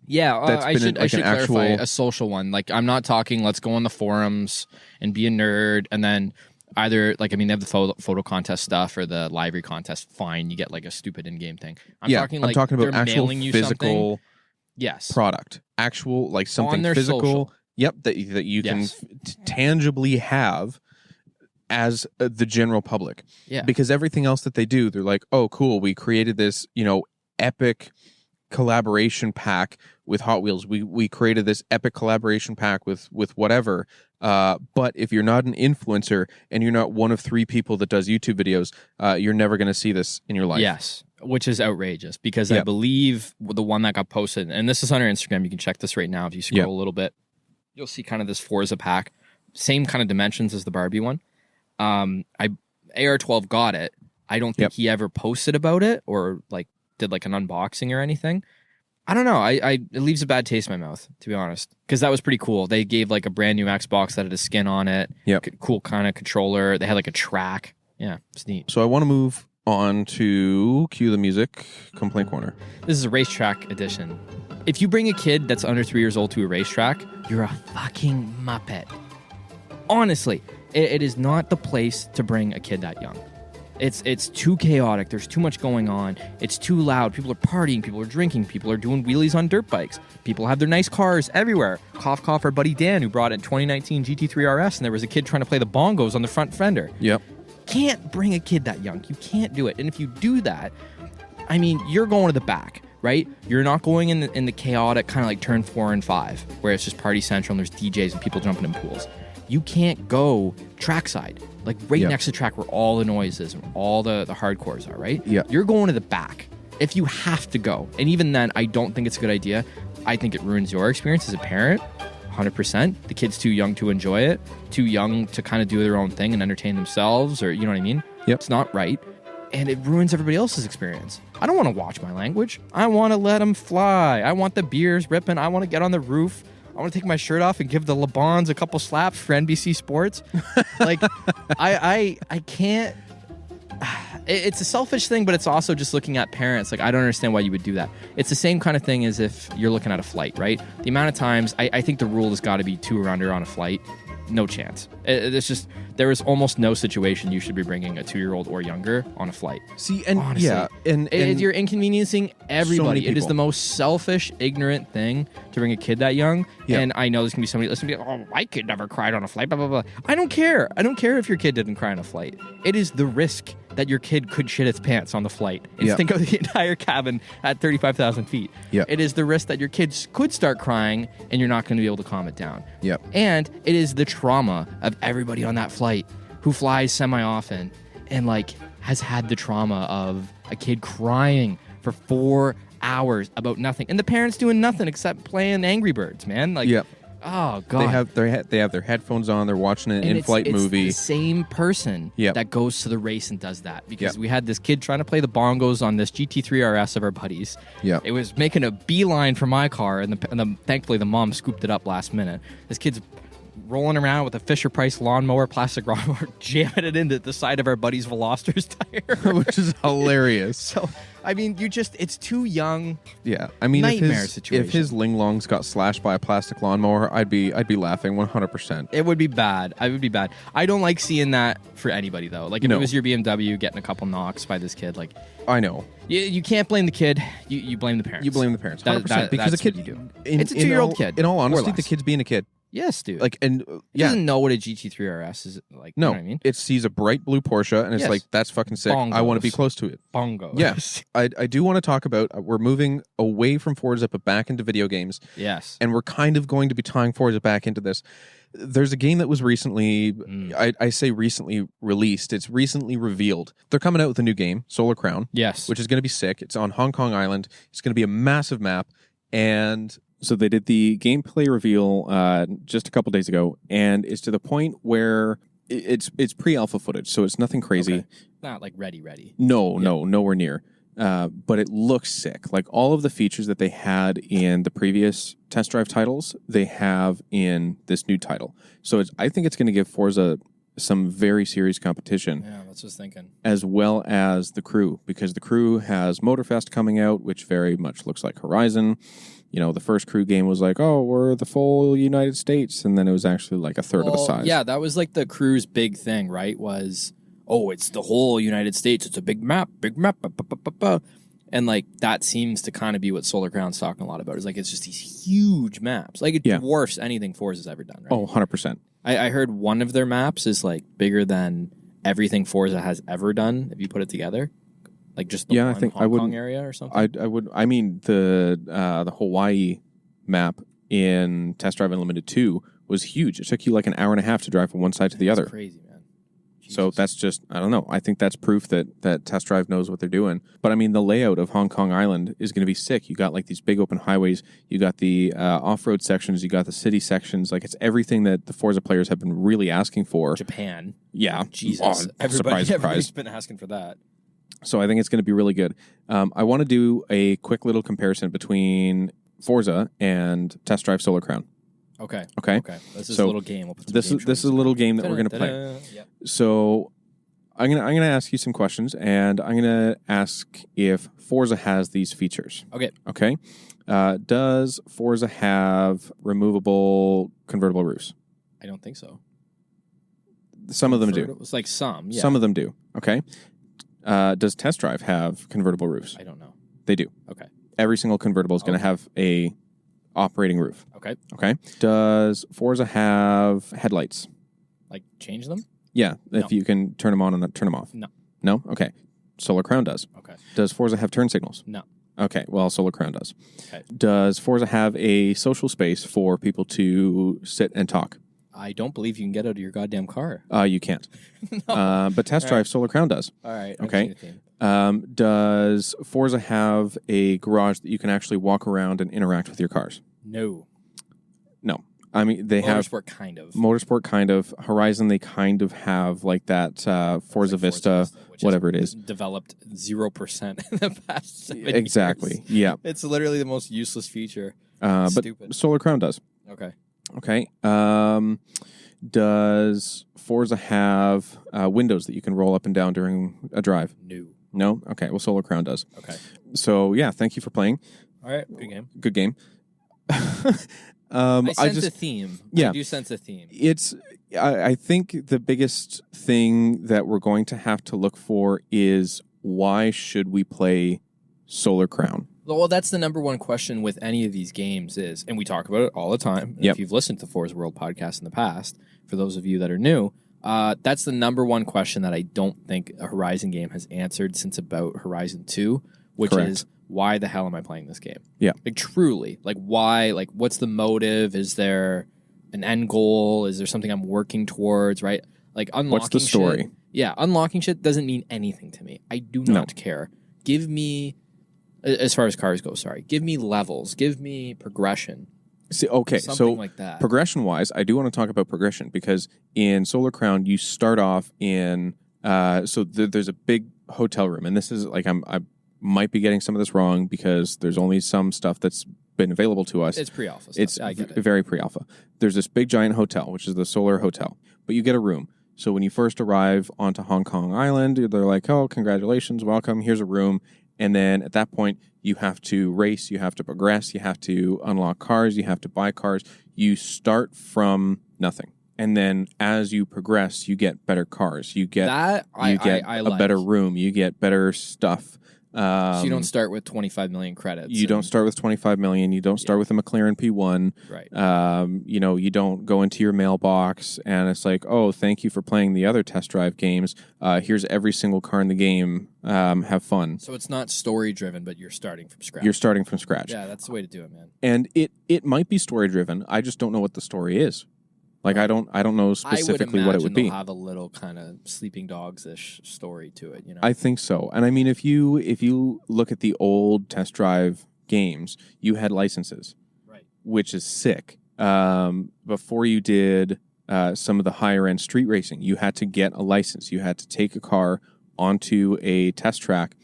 Yeah, I should clarify a social one. Like, I'm not talking let's go on the forums and be a nerd and then either, like, I mean, they have the photo contest stuff or the library contest. Fine, you get, like, a stupid in-game thing. I'm talking about actual physical product. Actual, like, something physical. Social. Yep, that you can tangibly have as the general public. Yeah. Because everything else that they do, they're like, oh, cool, we created this, epic collaboration pack with Hot Wheels. We created this epic collaboration pack with whatever. But if you're not an influencer and you're not one of 3 people that does YouTube videos, you're never going to see this in your life. Yes, which is outrageous because I believe the one that got posted, and this is on our Instagram. You can check this right now if you scroll a little bit. You'll see kind of this Forza pack, same kind of dimensions as the Barbie one. AR12 got it. I don't think he ever posted about it or like did like an unboxing or anything. I don't know. It leaves a bad taste in my mouth, to be honest, because that was pretty cool. They gave like a brand new Xbox that had a skin on it. Yep. Cool kind of controller. They had like a track. Yeah, it's neat. So I want to move on to cue the music. Complaint corner. This is a racetrack edition. If you bring a kid that's under 3 years old to a racetrack, you're a fucking muppet. Honestly, it is not the place to bring a kid that young. It's too chaotic. There's too much going on. It's too loud. People are partying. People are drinking. People are doing wheelies on dirt bikes. People have their nice cars everywhere. Cough, cough, our buddy Dan, who brought a 2019 GT3 RS, and there was a kid trying to play the bongos on the front fender. Yep. Can't bring a kid that young. You can't do it. And if you do that, I mean, you're going to the back, right? You're not going in the chaotic kind of like turn 4 and 5, where it's just party central and there's DJs and people jumping in pools. You can't go trackside, like next to the track where all the noise is and all the hardcores are, right? Yeah. You're going to the back if you have to go. And even then, I don't think it's a good idea. I think it ruins your experience as a parent, 100%. The kid's too young to enjoy it, too young to kind of do their own thing and entertain themselves, or you know what I mean? Yep. It's not right. And it ruins everybody else's experience. I don't want to watch my language. I want to let them fly. I want the beers ripping. I want to get on the roof. I want to take my shirt off and give the LeBons a couple slaps for NBC Sports. Like, I can't. It's a selfish thing, but it's also just looking at parents. Like, I don't understand why you would do that. It's the same kind of thing as if you're looking at a flight, right? The amount of times, I think the rule has got to be 2 or under on a flight. no chance. It's just there is almost no situation you should be bringing a 2-year-old or younger on a flight. See, and Honestly. yeah, and You're inconveniencing everybody. So it is the most selfish, ignorant thing to bring a kid that young. Yeah. And I know there's gonna be somebody listening to me, oh, my kid never cried on a flight, blah, blah, blah. I don't care. I don't care if your kid didn't cry on a flight. It is the risk that your kid could shit its pants on the flight and Yeah. think of the entire cabin at 35,000 feet. Yeah. It is the risk that your kids could start crying and you're not going to be able to calm it down. Yep. And it is the trauma of everybody on that flight who flies semi-often and like has had the trauma of a kid crying for 4 hours about nothing and the parents doing nothing except playing Angry Birds, man. Like, Yep. oh god, they have their headphones on. They're watching an in-flight movie. It's the same person Yep. that goes to the race and does that because Yep. we had this kid trying to play the bongos on this GT3 RS of our buddies. Yep. It was making a beeline for my car, and thankfully the mom scooped it up last minute. This kid's rolling around with a Fisher-Price lawnmower, plastic lawnmower, jamming it into the side of our buddy's Velosters tire. Which is hilarious. So, I mean, it's too young. Yeah, I mean, Nightmare if situation. his ling longs got slashed by a plastic lawnmower, I'd be laughing 100%. It would be bad. I would be bad. I don't like seeing that for anybody, though. Like, if No. it was your BMW getting a couple knocks by this kid, like, I know. you can't blame the kid. You blame the parents. You blame the parents 100% because that's the kid what you do. in- It's a in 2-year-old all- kid. In all or honesty, the less. kid's being a kid. Yes, dude. Like, and He doesn't know what a GT3 RS is like. no, You know what I mean? it sees a bright blue Porsche and it's Yes. like, that's fucking sick. I want to be Bongos. close to it. Bongo. Yeah. I do want to talk about, we're moving away from Forza but back into video games, Yes. and we're kind of going to be tying Forza back into this. There's a game that was recently, I say recently released, it's recently revealed. They're coming out with a new game, Solar Crown, Yes. which is going to be sick. It's on Hong Kong Island. It's going to be a massive map. And so they did the gameplay reveal just a couple days ago, and it's to the point where it's pre-alpha footage, so it's nothing crazy. Okay. Not like ready. No, nowhere near. But it looks sick. Like all of the features that they had in the previous test drive titles, they have in this new title. So I think it's going to give Forza some very serious competition, Yeah, that's what I was thinking. as well as the Crew, because the Crew has Motorfest coming out, which very much looks like Horizon. You know, the first Crew game was like, oh, we're the full United States, and then it was actually like a third of the size. Yeah, that was like the Crew's big thing, right? Was, oh, it's the whole United States. It's a big map. And like that seems to kind of be what Solar Crown's talking a lot about. Is like it's just these huge maps. Like it dwarfs anything Forza's ever done, right? Oh, 100%. I heard one of their maps is like bigger than everything Forza has ever done if you put it together. Like just the one Hong Kong area or something. I mean the Hawaii map in Test Drive Unlimited 2 was huge. It took you like an hour and a half to drive from one side to the other. That's crazy, man. So that's just, I don't know. I think that's proof that Test Drive knows what they're doing. But I mean, the layout of Hong Kong Island is going to be sick. You got like these big open highways. You got the off-road sections. You got the city sections. Like it's everything that the Forza players have been really asking for. Japan. Yeah. Jesus. Oh, Everybody's surprise. been asking for that. So I think it's going to be really good. I want to do a quick little comparison between Forza and Test Drive Solar Crown. Okay. Okay. This is So a little game. We'll put some This game is a trailers little in. game that we're going to play. Yep. So I'm gonna ask you some questions, and I'm gonna ask if Forza has these features. Okay. Okay. Does Forza have removable convertible roofs? I don't think so. Some of them do. It's like some. Yeah. Some of them do. Okay. Does Test Drive have convertible roofs? I don't know. They do. Okay. Every single convertible is going to have a operating roof. Okay. Okay. Does Forza have headlights? Like change them? Yeah, No. if you can turn them on and turn them off. No. No? Okay. Solar Crown does. Okay. Does Forza have turn signals? No. Okay, well, Solar Crown does. Okay. Does Forza have a social space for people to sit and talk? I don't believe you can get out of your goddamn car. You can't. But Test Drive Solar Crown does. All right. Okay. Does Forza have a garage that you can actually walk around and interact with your cars? No. No. I mean, they have Motorsport kind of. Motorsport kind of. Horizon, they kind of have like that Forza Vista, which whatever it is. Developed 0% in the past 7 years. Exactly. Yeah. It's literally the most useless feature. But Stupid. Solar Crown does. Okay. Okay. Does Forza have windows that you can roll up and down during a drive? No. No? Okay. Well, Solar Crown does. Okay. So, yeah, thank you for playing. All right. Good game. Good game. I sense a theme. Yeah. I do sense a theme. I think the biggest thing that we're going to have to look for is why should we play Solar Crown? Well, that's the number one question with any of these games is, and we talk about it all the time. If you've listened to the Forza World podcast in the past, for those of you that are new, that's the number one question that I don't think a Horizon game has answered since about Horizon 2, which is, why the hell am I playing this game? Yeah. Like, truly. Like, why? Like, what's the motive? Is there an end goal? Is there something I'm working towards, right? Like, unlocking what's the story? Shit, unlocking shit doesn't mean anything to me. I do not care. Give me, as far as cars go, give me levels. Give me progression. See, okay, something like that. Progression-wise, I do want to talk about progression because in Solar Crown, you start off in, there's a big hotel room, and this is, like, I might be getting some of this wrong because there's only some stuff that's been available to us. It's pre-alpha stuff. It's I get it. Very pre-alpha. There's this big giant hotel, which is the Solar Hotel, but you get a room. So when you first arrive onto Hong Kong Island, they're like, oh, congratulations, welcome, here's a room. And then at that point, you have to race, you have to progress, you have to unlock cars, you have to buy cars. You start from nothing. And then as you progress, you get better cars. You get a better room. You get better stuff. So you don't start with 25 million credits. You don't start with 25 million. You don't start with a McLaren P1. Right. You don't go into your mailbox and it's like, oh, thank you for playing the other test drive games. Here's every single car in the game. Have fun. So it's not story driven, but you're starting from scratch. You're starting from scratch. Yeah, that's the way to do it, man. And it might be story driven. I just don't know what the story is. Like, I don't know specifically what it would be. They'll have a little kind of Sleeping Dogs-ish story to it, you know. I think so. And I mean, if you look at the old test drive games, you had licenses, right? Which is sick. Before you did some of the higher end street racing, you had to get a license. You had to take a car onto a test track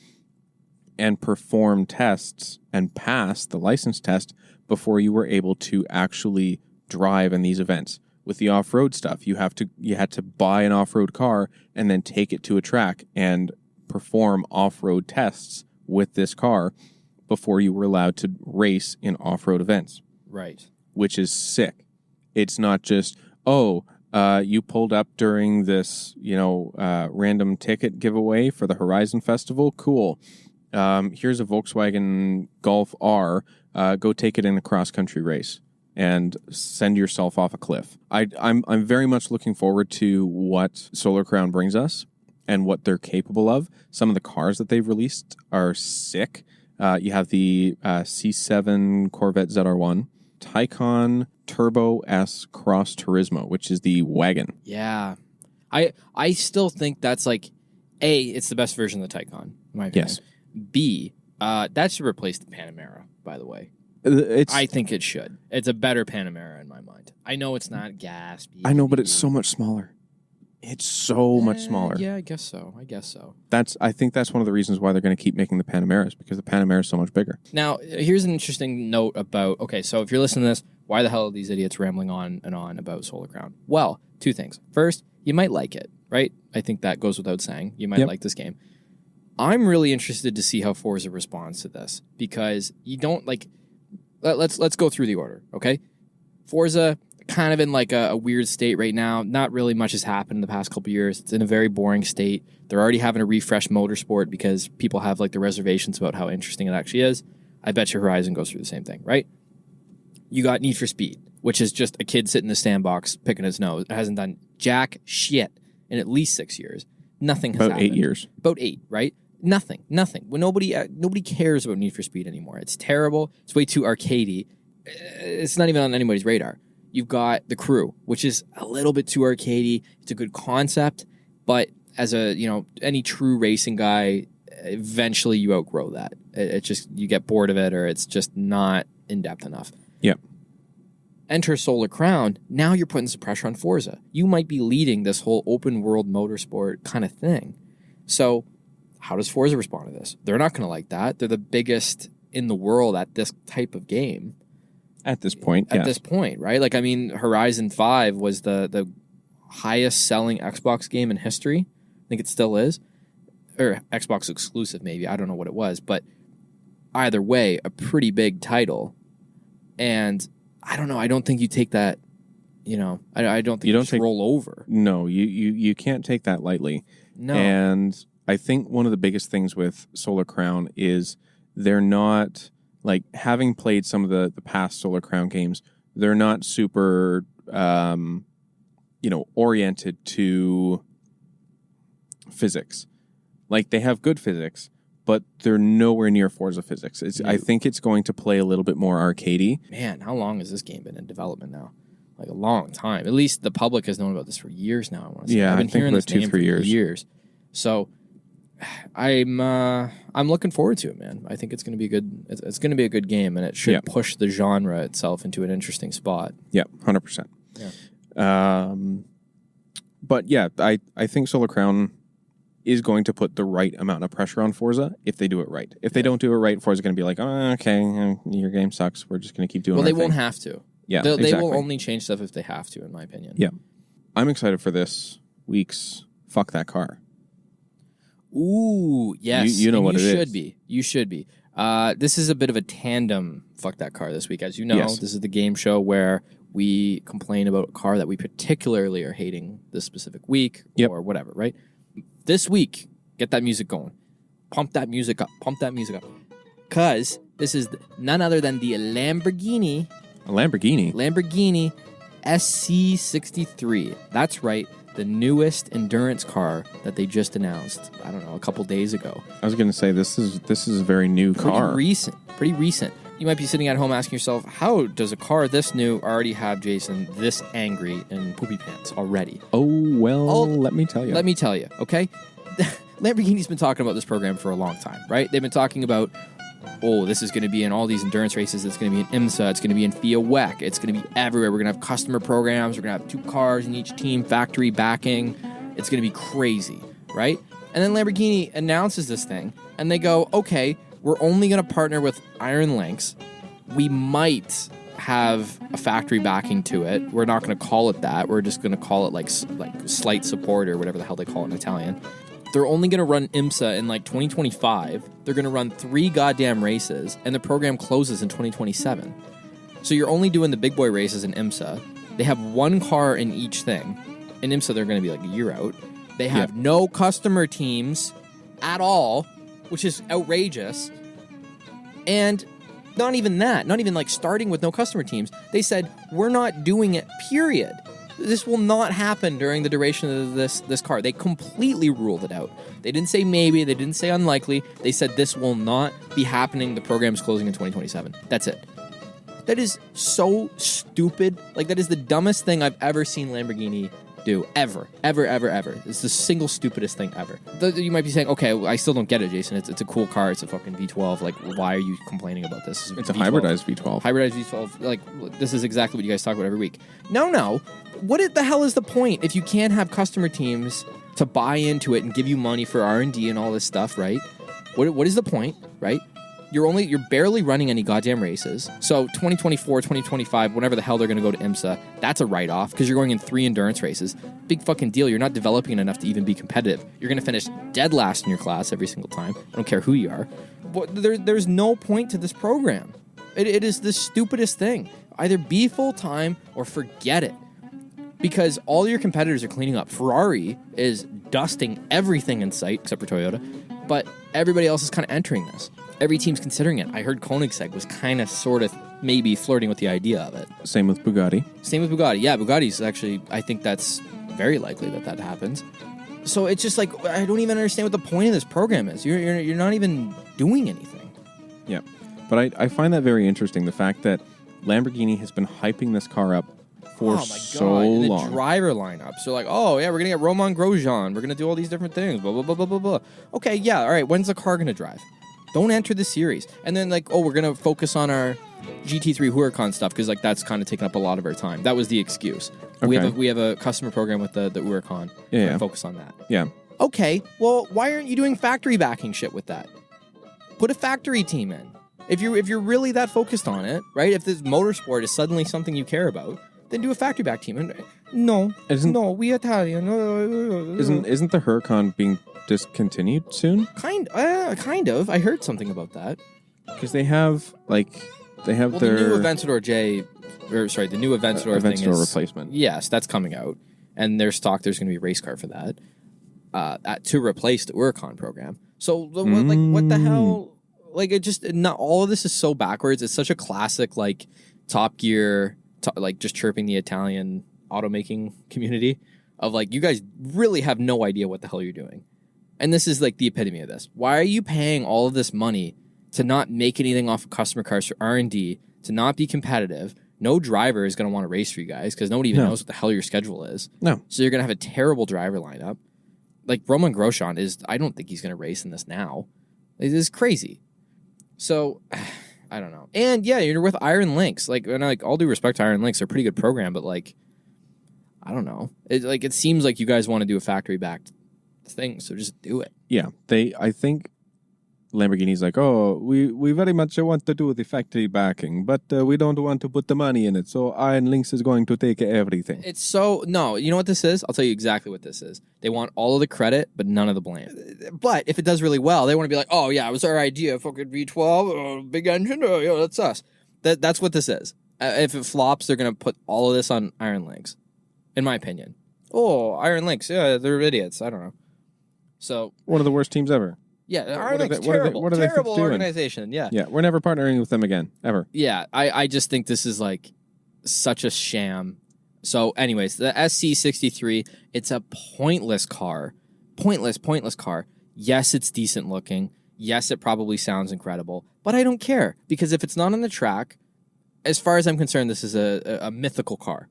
and perform tests and pass the license test before you were able to actually drive in these events. With the off-road stuff, you had to buy an off-road car and then take it to a track and perform off-road tests with this car before you were allowed to race in off-road events. Right. Which is sick. It's not just, you pulled up during this, random ticket giveaway for the Horizon Festival. Cool. Here's a Volkswagen Golf R. Go take it in a cross-country race and send yourself off a cliff. I'm very much looking forward to what Solar Crown brings us and what they're capable of. Some of the cars that they've released are sick. You have the C7 Corvette ZR1, Taycan Turbo S Cross Turismo, which is the wagon. Yeah. I still think that's like, A, it's the best version of the Taycan, in my opinion. Yes. B, that should replace the Panamera, by the way. I think it should. It's a better Panamera in my mind. I know it's not gas. I know, but it's so much smaller. It's so much smaller. Yeah, I guess so. I think that's one of the reasons why they're going to keep making the Panameras, because the Panamera is so much bigger. Now, here's an interesting note about, so if you're listening to this, why the hell are these idiots rambling on and on about Solar Crown? Well, two things. First, you might like it, right? I think that goes without saying. You might like this game. I'm really interested to see how Forza responds to this, because you don't like... Let's go through the order, okay? Forza, kind of in like a weird state right now. Not really much has happened in the past couple of years. It's in a very boring state. They're already having to refresh Motorsport because people have like the reservations about how interesting it actually is. I bet you Horizon goes through the same thing, right? You got Need for Speed, which is just a kid sitting in the sandbox picking his nose. It hasn't done jack shit in at least 6 years. Nothing has happened. About 8 years. About 8, right? Nothing. When nobody cares about Need for Speed anymore. It's terrible. It's way too arcadey. It's not even on anybody's radar. You've got The Crew, which is a little bit too arcadey. It's a good concept, but as any true racing guy, eventually you outgrow that. It just, you get bored of it, or it's just not in depth enough. Yep. Enter Solar Crown. Now you're putting some pressure on Forza. You might be leading this whole open world motorsport kind of thing. So how does Forza respond to this? They're not going to like that. They're the biggest in the world at this type of game. At this point, At this point, right? Like, I mean, Horizon 5 was the highest selling Xbox game in history. I think it still is. Or Xbox exclusive, maybe. I don't know what it was. But either way, a pretty big title. And I don't know. I don't think you take that. I don't think you just roll over. No, you can't take that lightly. No. And I think one of the biggest things with Solar Crown is they're not, like, having played some of the past Solar Crown games, they're not super, oriented to physics. Like, they have good physics, but they're nowhere near Forza physics. I think it's going to play a little bit more arcadey. Man, how long has this game been in development now? Like a long time. At least the public has known about this for years now. I want to say. Yeah, I've been hearing this name for 2-3 years. So I'm looking forward to it, man. I think it's going to be good. It's going to be a good game, and it should push the genre itself into an interesting spot. Yeah, 100%. Yeah. But yeah, I think Solar Crown is going to put the right amount of pressure on Forza if they do it right. If they don't do it right, Forza's going to be like, oh, okay, your game sucks. We're just going to keep doing it. Well, they won't have to. Yeah, they will only change stuff if they have to, in my opinion. Yeah. I'm excited for this week's Fuck That Car. Ooh, yes. You know what it is. You should be. This is a bit of a tandem Fuck That Car this week. As you know, This is the game show where we complain about a car that we particularly are hating this specific week or whatever, right? This week, get that music going. Pump that music up. Because this is none other than the Lamborghini SC63. That's right. The newest endurance car that they just announced, I don't know, a couple days ago. I was going to say, this is a very new car. Pretty recent. You might be sitting at home asking yourself, how does a car this new already have Jason this angry and poopy pants already? Oh, well, let me tell you. Let me tell you, okay? Lamborghini's been talking about this program for a long time, right? They've been talking about, this is going to be in all these endurance races. It's going to be in IMSA. It's going to be in FIA WEC. It's going to be everywhere. We're going to have customer programs. We're going to have 2 cars in each team, factory backing. It's going to be crazy, right? And then Lamborghini announces this thing, and they go, okay, we're only going to partner with Iron Lynx. We might have a factory backing to it. We're not going to call it that. We're just going to call it like slight support or whatever the hell they call it in Italian. They're only going to run IMSA in 2025. They're going to run 3 goddamn races, and the program closes in 2027. So you're only doing the big boy races in IMSA. They have 1 car in each thing. In IMSA, they're going to be like a year out. They have no customer teams at all, which is outrageous. And not even that, not even starting with no customer teams. They said, we're not doing it, period. This will not happen during the duration of this car. They completely ruled it out. They didn't say maybe. They didn't say unlikely. They said this will not be happening. The program's closing in 2027. That's it. That is so stupid. That is the dumbest thing I've ever seen Lamborghini do. Ever. It's the single stupidest thing ever. You might be saying, okay, I still don't get it, Jason. It's a cool car. It's a fucking V12. Why are you complaining about this? It's a hybridized V12. Hybridized V12. This is exactly what you guys talk about every week. No. What the hell is the point if you can't have customer teams to buy into it and give you money for R&D and all this stuff, right? What is the point, right? You're barely running any goddamn races. So 2024, 2025, whenever the hell they're going to go to IMSA, that's a write-off because you're going in 3 endurance races. Big fucking deal. You're not developing enough to even be competitive. You're going to finish dead last in your class every single time. I don't care who you are. But there's no point to this program. It is the stupidest thing. Either be full-time or forget it. Because all your competitors are cleaning up. Ferrari is dusting everything in sight, except for Toyota. But everybody else is kind of entering this. Every team's considering it. I heard Koenigsegg was kind of, sort of, maybe flirting with the idea of it. Same with Bugatti. Yeah, Bugatti's actually, I think that's very likely that happens. So it's just I don't even understand what the point of this program is. You're not even doing anything. Yeah. But I find that very interesting, the fact that Lamborghini has been hyping this car up for so long. And the driver lineup. So we're going to get Romain Grosjean. We're going to do all these different things. Blah, blah, blah, blah, blah, blah. Okay, yeah, all right. When's the car going to drive? Don't enter the series. And then we're going to focus on our GT3 Huracan stuff because that's kind of taking up a lot of our time. That was the excuse. Okay. We have a customer program with the Huracan. Yeah. Focus on that. Yeah. Okay, well, why aren't you doing factory backing shit with that? Put a factory team in. If you're really that focused on it, right? If this motorsport is suddenly something you care about, then do a factory back team. And we Italian. Isn't the Huracan being discontinued soon? Kind of. I heard something about that. Because they have their the new Aventador J the new Aventador Aventador thing is replacement. Yes, that's coming out, and there's going to be a race car for that to replace the Huracan program. So what the hell? Like it just not all of this is so backwards. It's such a classic like Top Gear, like just chirping the Italian automaking community of like you guys really have no idea what the hell you're doing, and this is like the epitome of this. Why are you paying all of this money to not make anything off of customer cars for R&D, to not be competitive? No driver is going to want to race for you guys because nobody even knows what the hell your schedule is. No, so you're going to have a terrible driver lineup. Like Roman Grosjean I don't think he's going to race in this now. It is crazy. So, I don't know. And yeah, you're with Iron Lynx. Like, and like all due respect to Iron Lynx, they're a pretty good program, but like, I don't know. It seems like you guys want to do a factory backed thing, so just do it. Yeah, I think Lamborghini's like, oh, we very much want to do the factory backing, but we don't want to put the money in it, so Iron Lynx is going to take everything. No, you know what this is? I'll tell you exactly what this is. They want all of the credit, but none of the blame. But if it does really well, they want to be like, oh yeah, it was our idea, fucking V12, big engine, oh yeah, that's us. That's what this is. If it flops, they're going to put all of this on Iron Lynx, in my opinion. Oh, Iron Lynx, yeah, they're idiots. I don't know. So one of the worst teams ever. Yeah, Iron Lynx, terrible organization. Yeah. Yeah, we're never partnering with them again, ever. Yeah, I just think this is like such a sham. So anyways, the SC63, it's a pointless car. Pointless car. Yes, it's decent looking. Yes, it probably sounds incredible. But I don't care because if it's not on the track, as far as I'm concerned, this is a mythical car.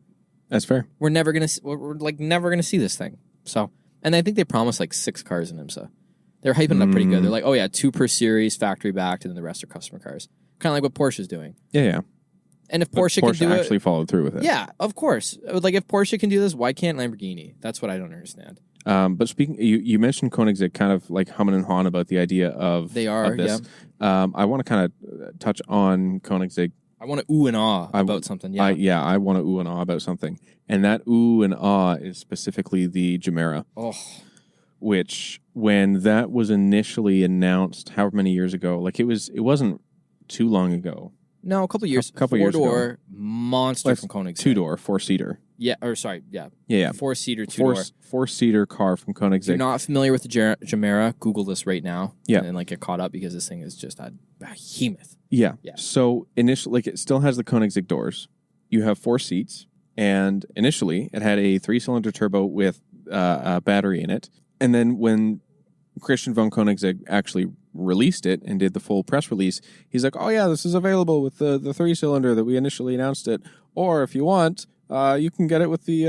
That's fair. We're never gonna see this thing. So, and I think they promised like 6 cars in IMSA. They're hyping it up pretty good. They're like, oh yeah, 2 per series, factory backed, and then the rest are customer cars. Kind of like what Porsche's doing. Yeah. And if Porsche can do it, actually followed through with it. Yeah, of course. Like if Porsche can do this, why can't Lamborghini? That's what I don't understand. But speaking, you mentioned Koenigsegg kind of like humming and hawing about the idea of this. Yeah. I want to kind of touch on Koenigsegg. I want to ooh and ah about something. Yeah, I want to ooh and ah about something, and that ooh and ah is specifically the Gemera. Oh. Which, when that was initially announced, however many years ago, like it wasn't too long ago. No, a couple years. Couple years ago. 4-door monster from Koenigsegg. 2-door, 4-seater. Yeah, or sorry, yeah. Yeah. 4-seater, 2-door. 4-seater car from Koenigsegg. If you're not familiar with the Gemera, Google this right now. Yeah. And like get caught up because this thing is just a behemoth. Yeah. So initially, like it still has the Koenigsegg doors. You have 4 seats, and initially it had a 3-cylinder turbo with a battery in it. And then when Christian von Koenigsegg actually released it and did the full press release, he's like, oh yeah, this is available with the 3-cylinder that we initially announced it. Or if you want, you can get it with the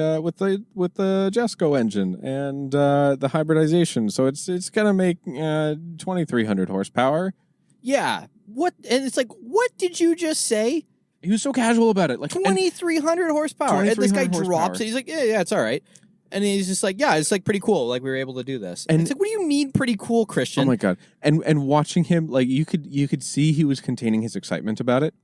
Jesco engine and the hybridization. So it's gonna make 2,300 horsepower. Yeah. What? And it's like, what did you just say? He was so casual about it. Like 2,300 horsepower. And this guy drops it. He's like, yeah, it's all right. And he's just like, yeah, it's like pretty cool. Like we were able to do this. And it's like, what do you mean pretty cool, Christian? Oh my God. And watching him, like you could see he was containing his excitement about it.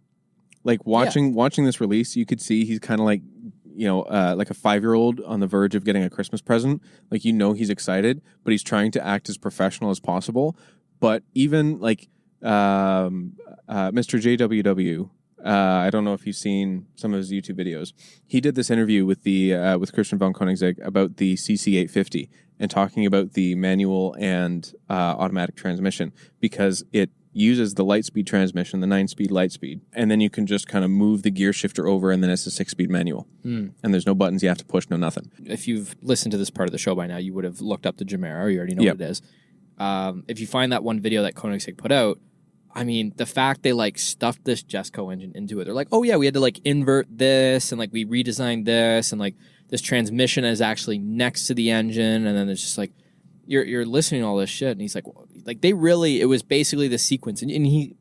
Like watching this release, you could see he's kind of like, like a 5-year-old on the verge of getting a Christmas present. Like, he's excited, but he's trying to act as professional as possible. But even like Mr. JWW, I don't know if you've seen some of his YouTube videos. He did this interview with with Christian von Koenigsegg about the CC850 and talking about the manual and automatic transmission because it uses the Lightspeed transmission, the 9-speed Lightspeed, and then you can just kind of move the gear shifter over, and then it's a 6-speed manual. And there's no buttons you have to push, no nothing. If you've listened to this part of the show by now, you would have looked up the Gemera, or you already know what it is. If you find that one video that Koenigsegg put out, I mean, the fact they like stuffed this Jesco engine into it. They're like, oh yeah, we had to like invert this and like we redesigned this and like this transmission is actually next to the engine. And then it's just like, you're listening to all this shit. And he's like it was basically the sequence. And he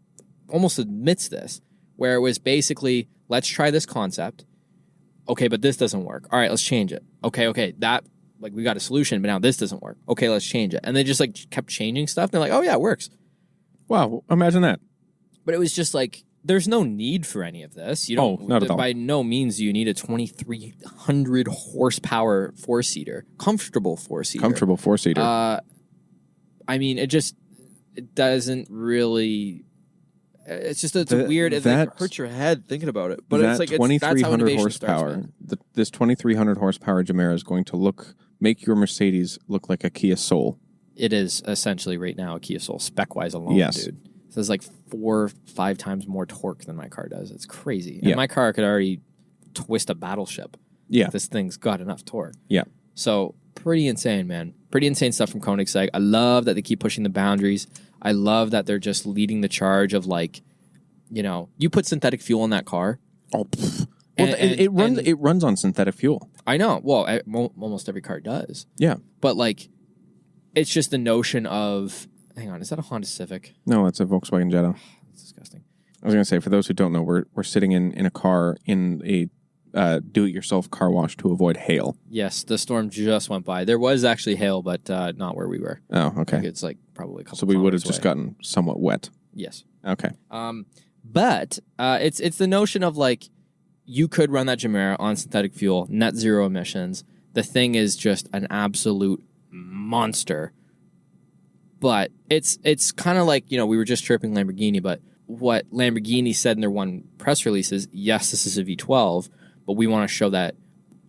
almost admits this, where it was basically, let's try this concept. Okay, but this doesn't work. All right, let's change it. Okay, that, like we got a solution, but now this doesn't work. Okay, let's change it. And they just like kept changing stuff. And they're like, oh yeah, it works. Wow, imagine that. But it was just like, there's no need for any of this. You don't, not at all. By no means do you need a 2,300 horsepower 4-seater. Comfortable 4-seater. I mean, it doesn't really It's just it's weird. It hurts your head thinking about it. But it's like 2,300 horsepower. This 2,300 horsepower Gemera is going to make your Mercedes look like a Kia Soul. It is essentially right now a Kia Soul spec-wise alone, yes. dude. So it's like 4 or 5 times more torque than my car does. It's crazy. And my car could already twist a battleship. Yeah. This thing's got enough torque. Yeah. So pretty insane, man. Pretty insane stuff from Koenigsegg. I love that they keep pushing the boundaries. I love that they're just leading the charge of like, you put synthetic fuel in that car. Oh, well, it runs on synthetic fuel. I know. Well, almost every car does. Yeah. But like, it's just the notion of, hang on, is that a Honda Civic? No, it's a Volkswagen Jetta. That's disgusting. I was going to say, for those who don't know, we're sitting in a car in a do-it-yourself car wash to avoid hail. Yes, the storm just went by. There was actually hail, but not where we were. Oh, okay. It's like probably a couple. So we would have just gotten somewhat wet. Yes. Okay. But it's the notion of like, you could run that Gemera on synthetic fuel, net zero emissions. The thing is just an absolute monster. But it's kind of like, we were just tripping Lamborghini, but what Lamborghini said in their one press release is, yes, this is a V12, but we want to show that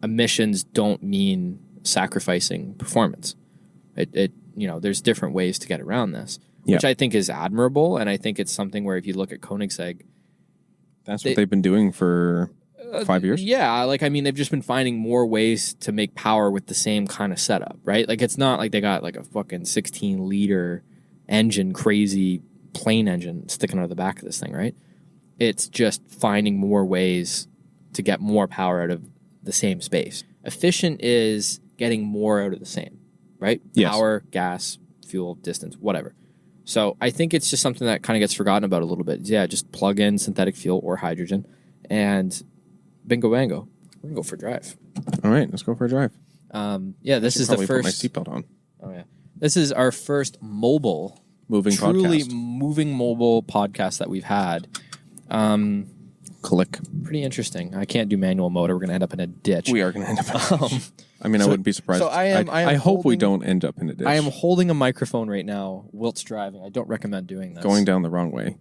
emissions don't mean sacrificing performance. There's different ways to get around this, which I think is admirable, and I think it's something where if you look at Koenigsegg, that's what they've been doing for 5 years. Yeah, they've just been finding more ways to make power with the same kind of setup, right? Like it's not like they got like a fucking 16-liter engine, crazy plane engine sticking out of the back of this thing, right? It's just finding more ways to get more power out of the same space. Efficient is getting more out of the same, right? Yes. Power, gas, fuel, distance, whatever. So I think it's just something that kind of gets forgotten about a little bit. Yeah, just plug in synthetic fuel or hydrogen and bingo bango. We're going to go for a drive. All right, let's go for a drive. This is the first... put my seatbelt on. Oh, yeah. This is our first moving mobile podcast that we've had. Click. Pretty interesting. I can't do manual mode. We're going to end up in a ditch. We are going to end up in a ditch. I wouldn't be surprised. So I hope we don't end up in a ditch. I am holding a microphone right now whilst driving. I don't recommend doing this. Going down the wrong way.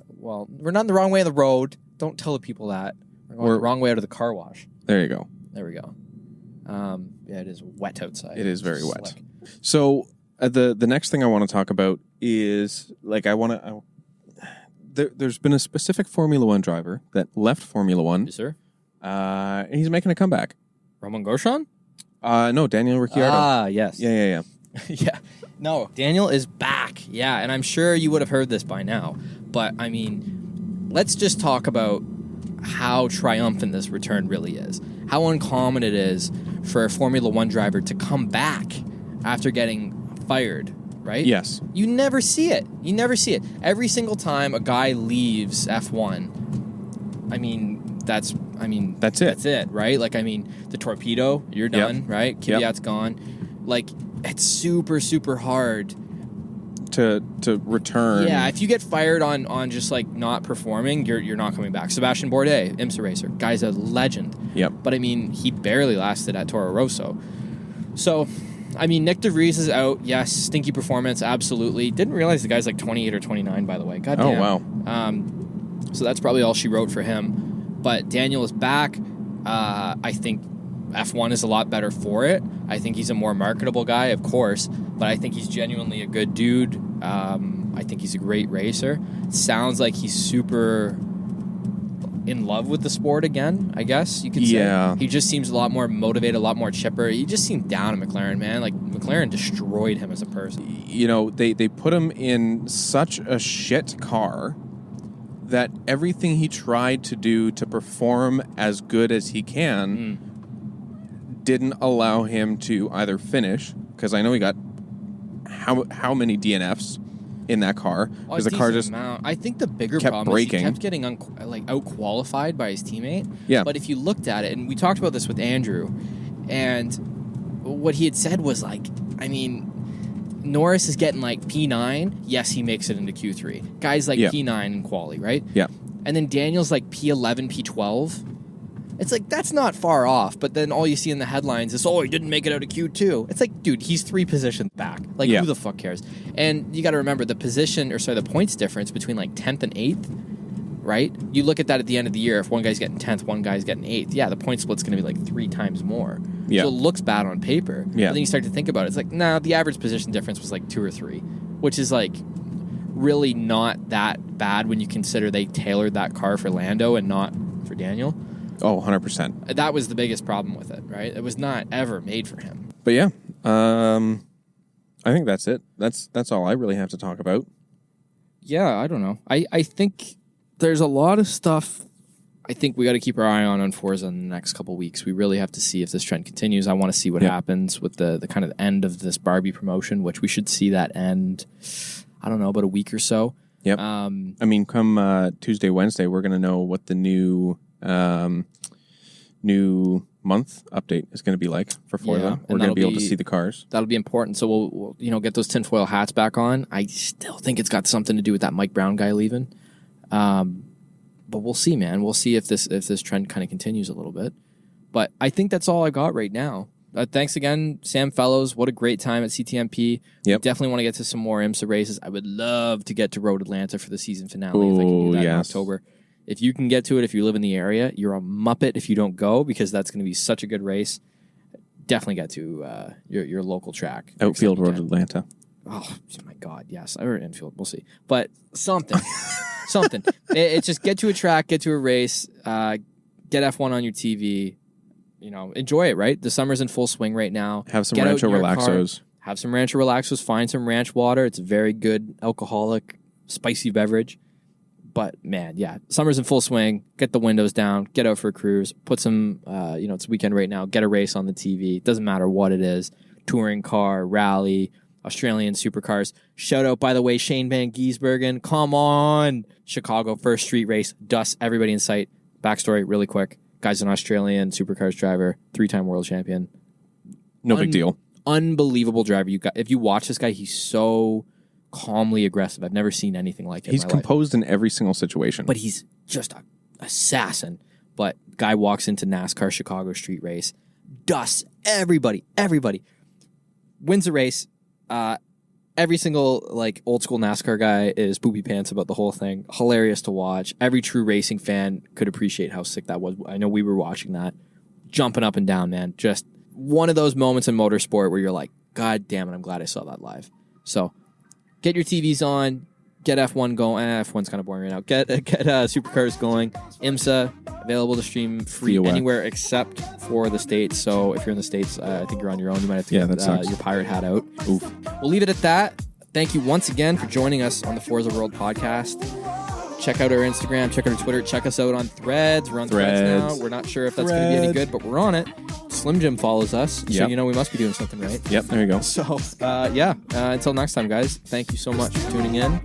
Well, we're not in the wrong way of the road. Don't tell the people that. We're going the wrong way out of the car wash. There you go. There we go. It is wet outside. It is very wet. So the next thing I want to talk about is there's been a specific Formula One driver that left Formula One. Yes, sir. And he's making a comeback. Roman Grosjean? No, Daniel Ricciardo. Ah, yes. Yeah. Yeah. No, Daniel is back. Yeah, and I'm sure you would have heard this by now. But, let's just talk about how triumphant this return really is. How uncommon it is for a Formula One driver to come back after getting fired, right? Yes. You never see it. Every single time a guy leaves F1, that's it. That's it, right? The torpedo, you're done, right? Kvyat's gone. It's super, super hard to return. Yeah, if you get fired on just not performing, you're not coming back. Sebastian Bourdais, IMSA racer, guy's a legend. Yep. But he barely lasted at Toro Rosso. So, Nick DeVries is out. Yes, stinky performance, absolutely. Didn't realize the guy's 28 or 29, by the way. God damn. Oh, wow. So that's probably all she wrote for him. But Daniel is back. I think F1 is a lot better for it. I think he's a more marketable guy, of course, but I think he's genuinely a good dude. I think he's a great racer. Sounds like he's super in love with the sport again, I guess you could say. Yeah. He just seems a lot more motivated, a lot more chipper. He just seemed down at McLaren, man. McLaren destroyed him as a person. They put him in such a shit car that everything he tried to do to perform as good as he can didn't allow him to either finish, because I know he got how many DNFs in that car, because the car just I think the bigger kept problem breaking. is he kept getting out-qualified by his teammate. Yeah. But if you looked at it, and we talked about this with Andrew, and what he had said was Norris is getting P9. Yes, he makes it into Q3. Guys P9 in quali, right? Yeah. And then Daniel's P11, P12. It's like, that's not far off. But then all you see in the headlines is, he didn't make it out of Q2. It's like, dude, he's 3 positions back. Like, who the fuck cares? And you got to remember the points difference between like 10th and 8th, right? You look at that at the end of the year. If one guy's getting 10th, one guy's getting 8th. Yeah, the point split's going to be like 3 times more. Yeah. So it looks bad on paper. Yeah. But then you start to think about it. It's like, the average position difference was like 2 or 3, which is like really not that bad when you consider they tailored that car for Lando and not for Daniel. Oh, 100%. That was the biggest problem with it, right? It was not ever made for him. But yeah, I think that's it. That's all I really have to talk about. Yeah, I don't know. I think there's a lot of stuff I think we got to keep our eye on Forza in the next couple of weeks. We really have to see if this trend continues. I want to see what happens with the kind of end of this Barbie promotion, which we should see that end, I don't know, about a week or so. Yep. I mean, come Tuesday, Wednesday, we're going to know what the new month update is going to be like for Forza. We're going to be able to see the cars. That'll be important. So we'll get those tinfoil hats back on. I still think it's got something to do with that Mike Brown guy leaving. But we'll see, man. We'll see if this trend kind of continues a little bit. But I think that's all I got right now. Thanks again, Sam Fellows. What a great time at CTMP. Yep. Definitely want to get to some more IMSA races. I would love to get to Road Atlanta for the season finale if I can do that in October. If you can get to it, if you live in the area, you're a muppet if you don't go, because that's going to be such a good race. Definitely get to your local track. Outfield Road Atlanta. Oh, my God, yes. Or infield, we'll see. But something. Something. It's just get to a track, get to a race, get F1 on your TV. Enjoy it, right? The summer's in full swing right now. Have some Rancho Relaxos. Have some Rancho Relaxos. Find some ranch water. It's a very good alcoholic, spicy beverage. But, man, yeah, summer's in full swing. Get the windows down. Get out for a cruise. Put some, it's weekend right now. Get a race on the TV. Doesn't matter what it is. Touring car, rally, Australian supercars. Shout out, by the way, Shane Van Giesbergen. Come on. Chicago, first street race. Dust everybody in sight. Backstory, really quick. Guy's an Australian supercars driver. 3-time world champion. No big deal. Unbelievable driver. If you watch this guy, he's so calmly aggressive. I've never seen anything like it. He's composed in every single situation. But he's just an assassin. But guy walks into NASCAR Chicago street race. Dusts everybody. Wins the race. Every single old school NASCAR guy is poopy pants about the whole thing. Hilarious to watch. Every true racing fan could appreciate how sick that was. I know we were watching that. Jumping up and down, man. Just one of those moments in motorsport where you're like, God damn it, I'm glad I saw that live. So get your TVs on. Get F1 going. F1's kind of boring right now. Get supercars going. IMSA available to stream free anywhere except for the States. So if you're in the States, I think you're on your own. You might have to get your pirate hat out. Oof. We'll leave it at that. Thank you once again for joining us on the Forza World podcast. Check out our Instagram. Check out our Twitter. Check us out on Threads. We're on Threads now. We're not sure if that's going to be any good, but we're on it. Slim Jim follows us, so we must be doing something right. Yep, there you go. So, until next time, guys, thank you so much for tuning in.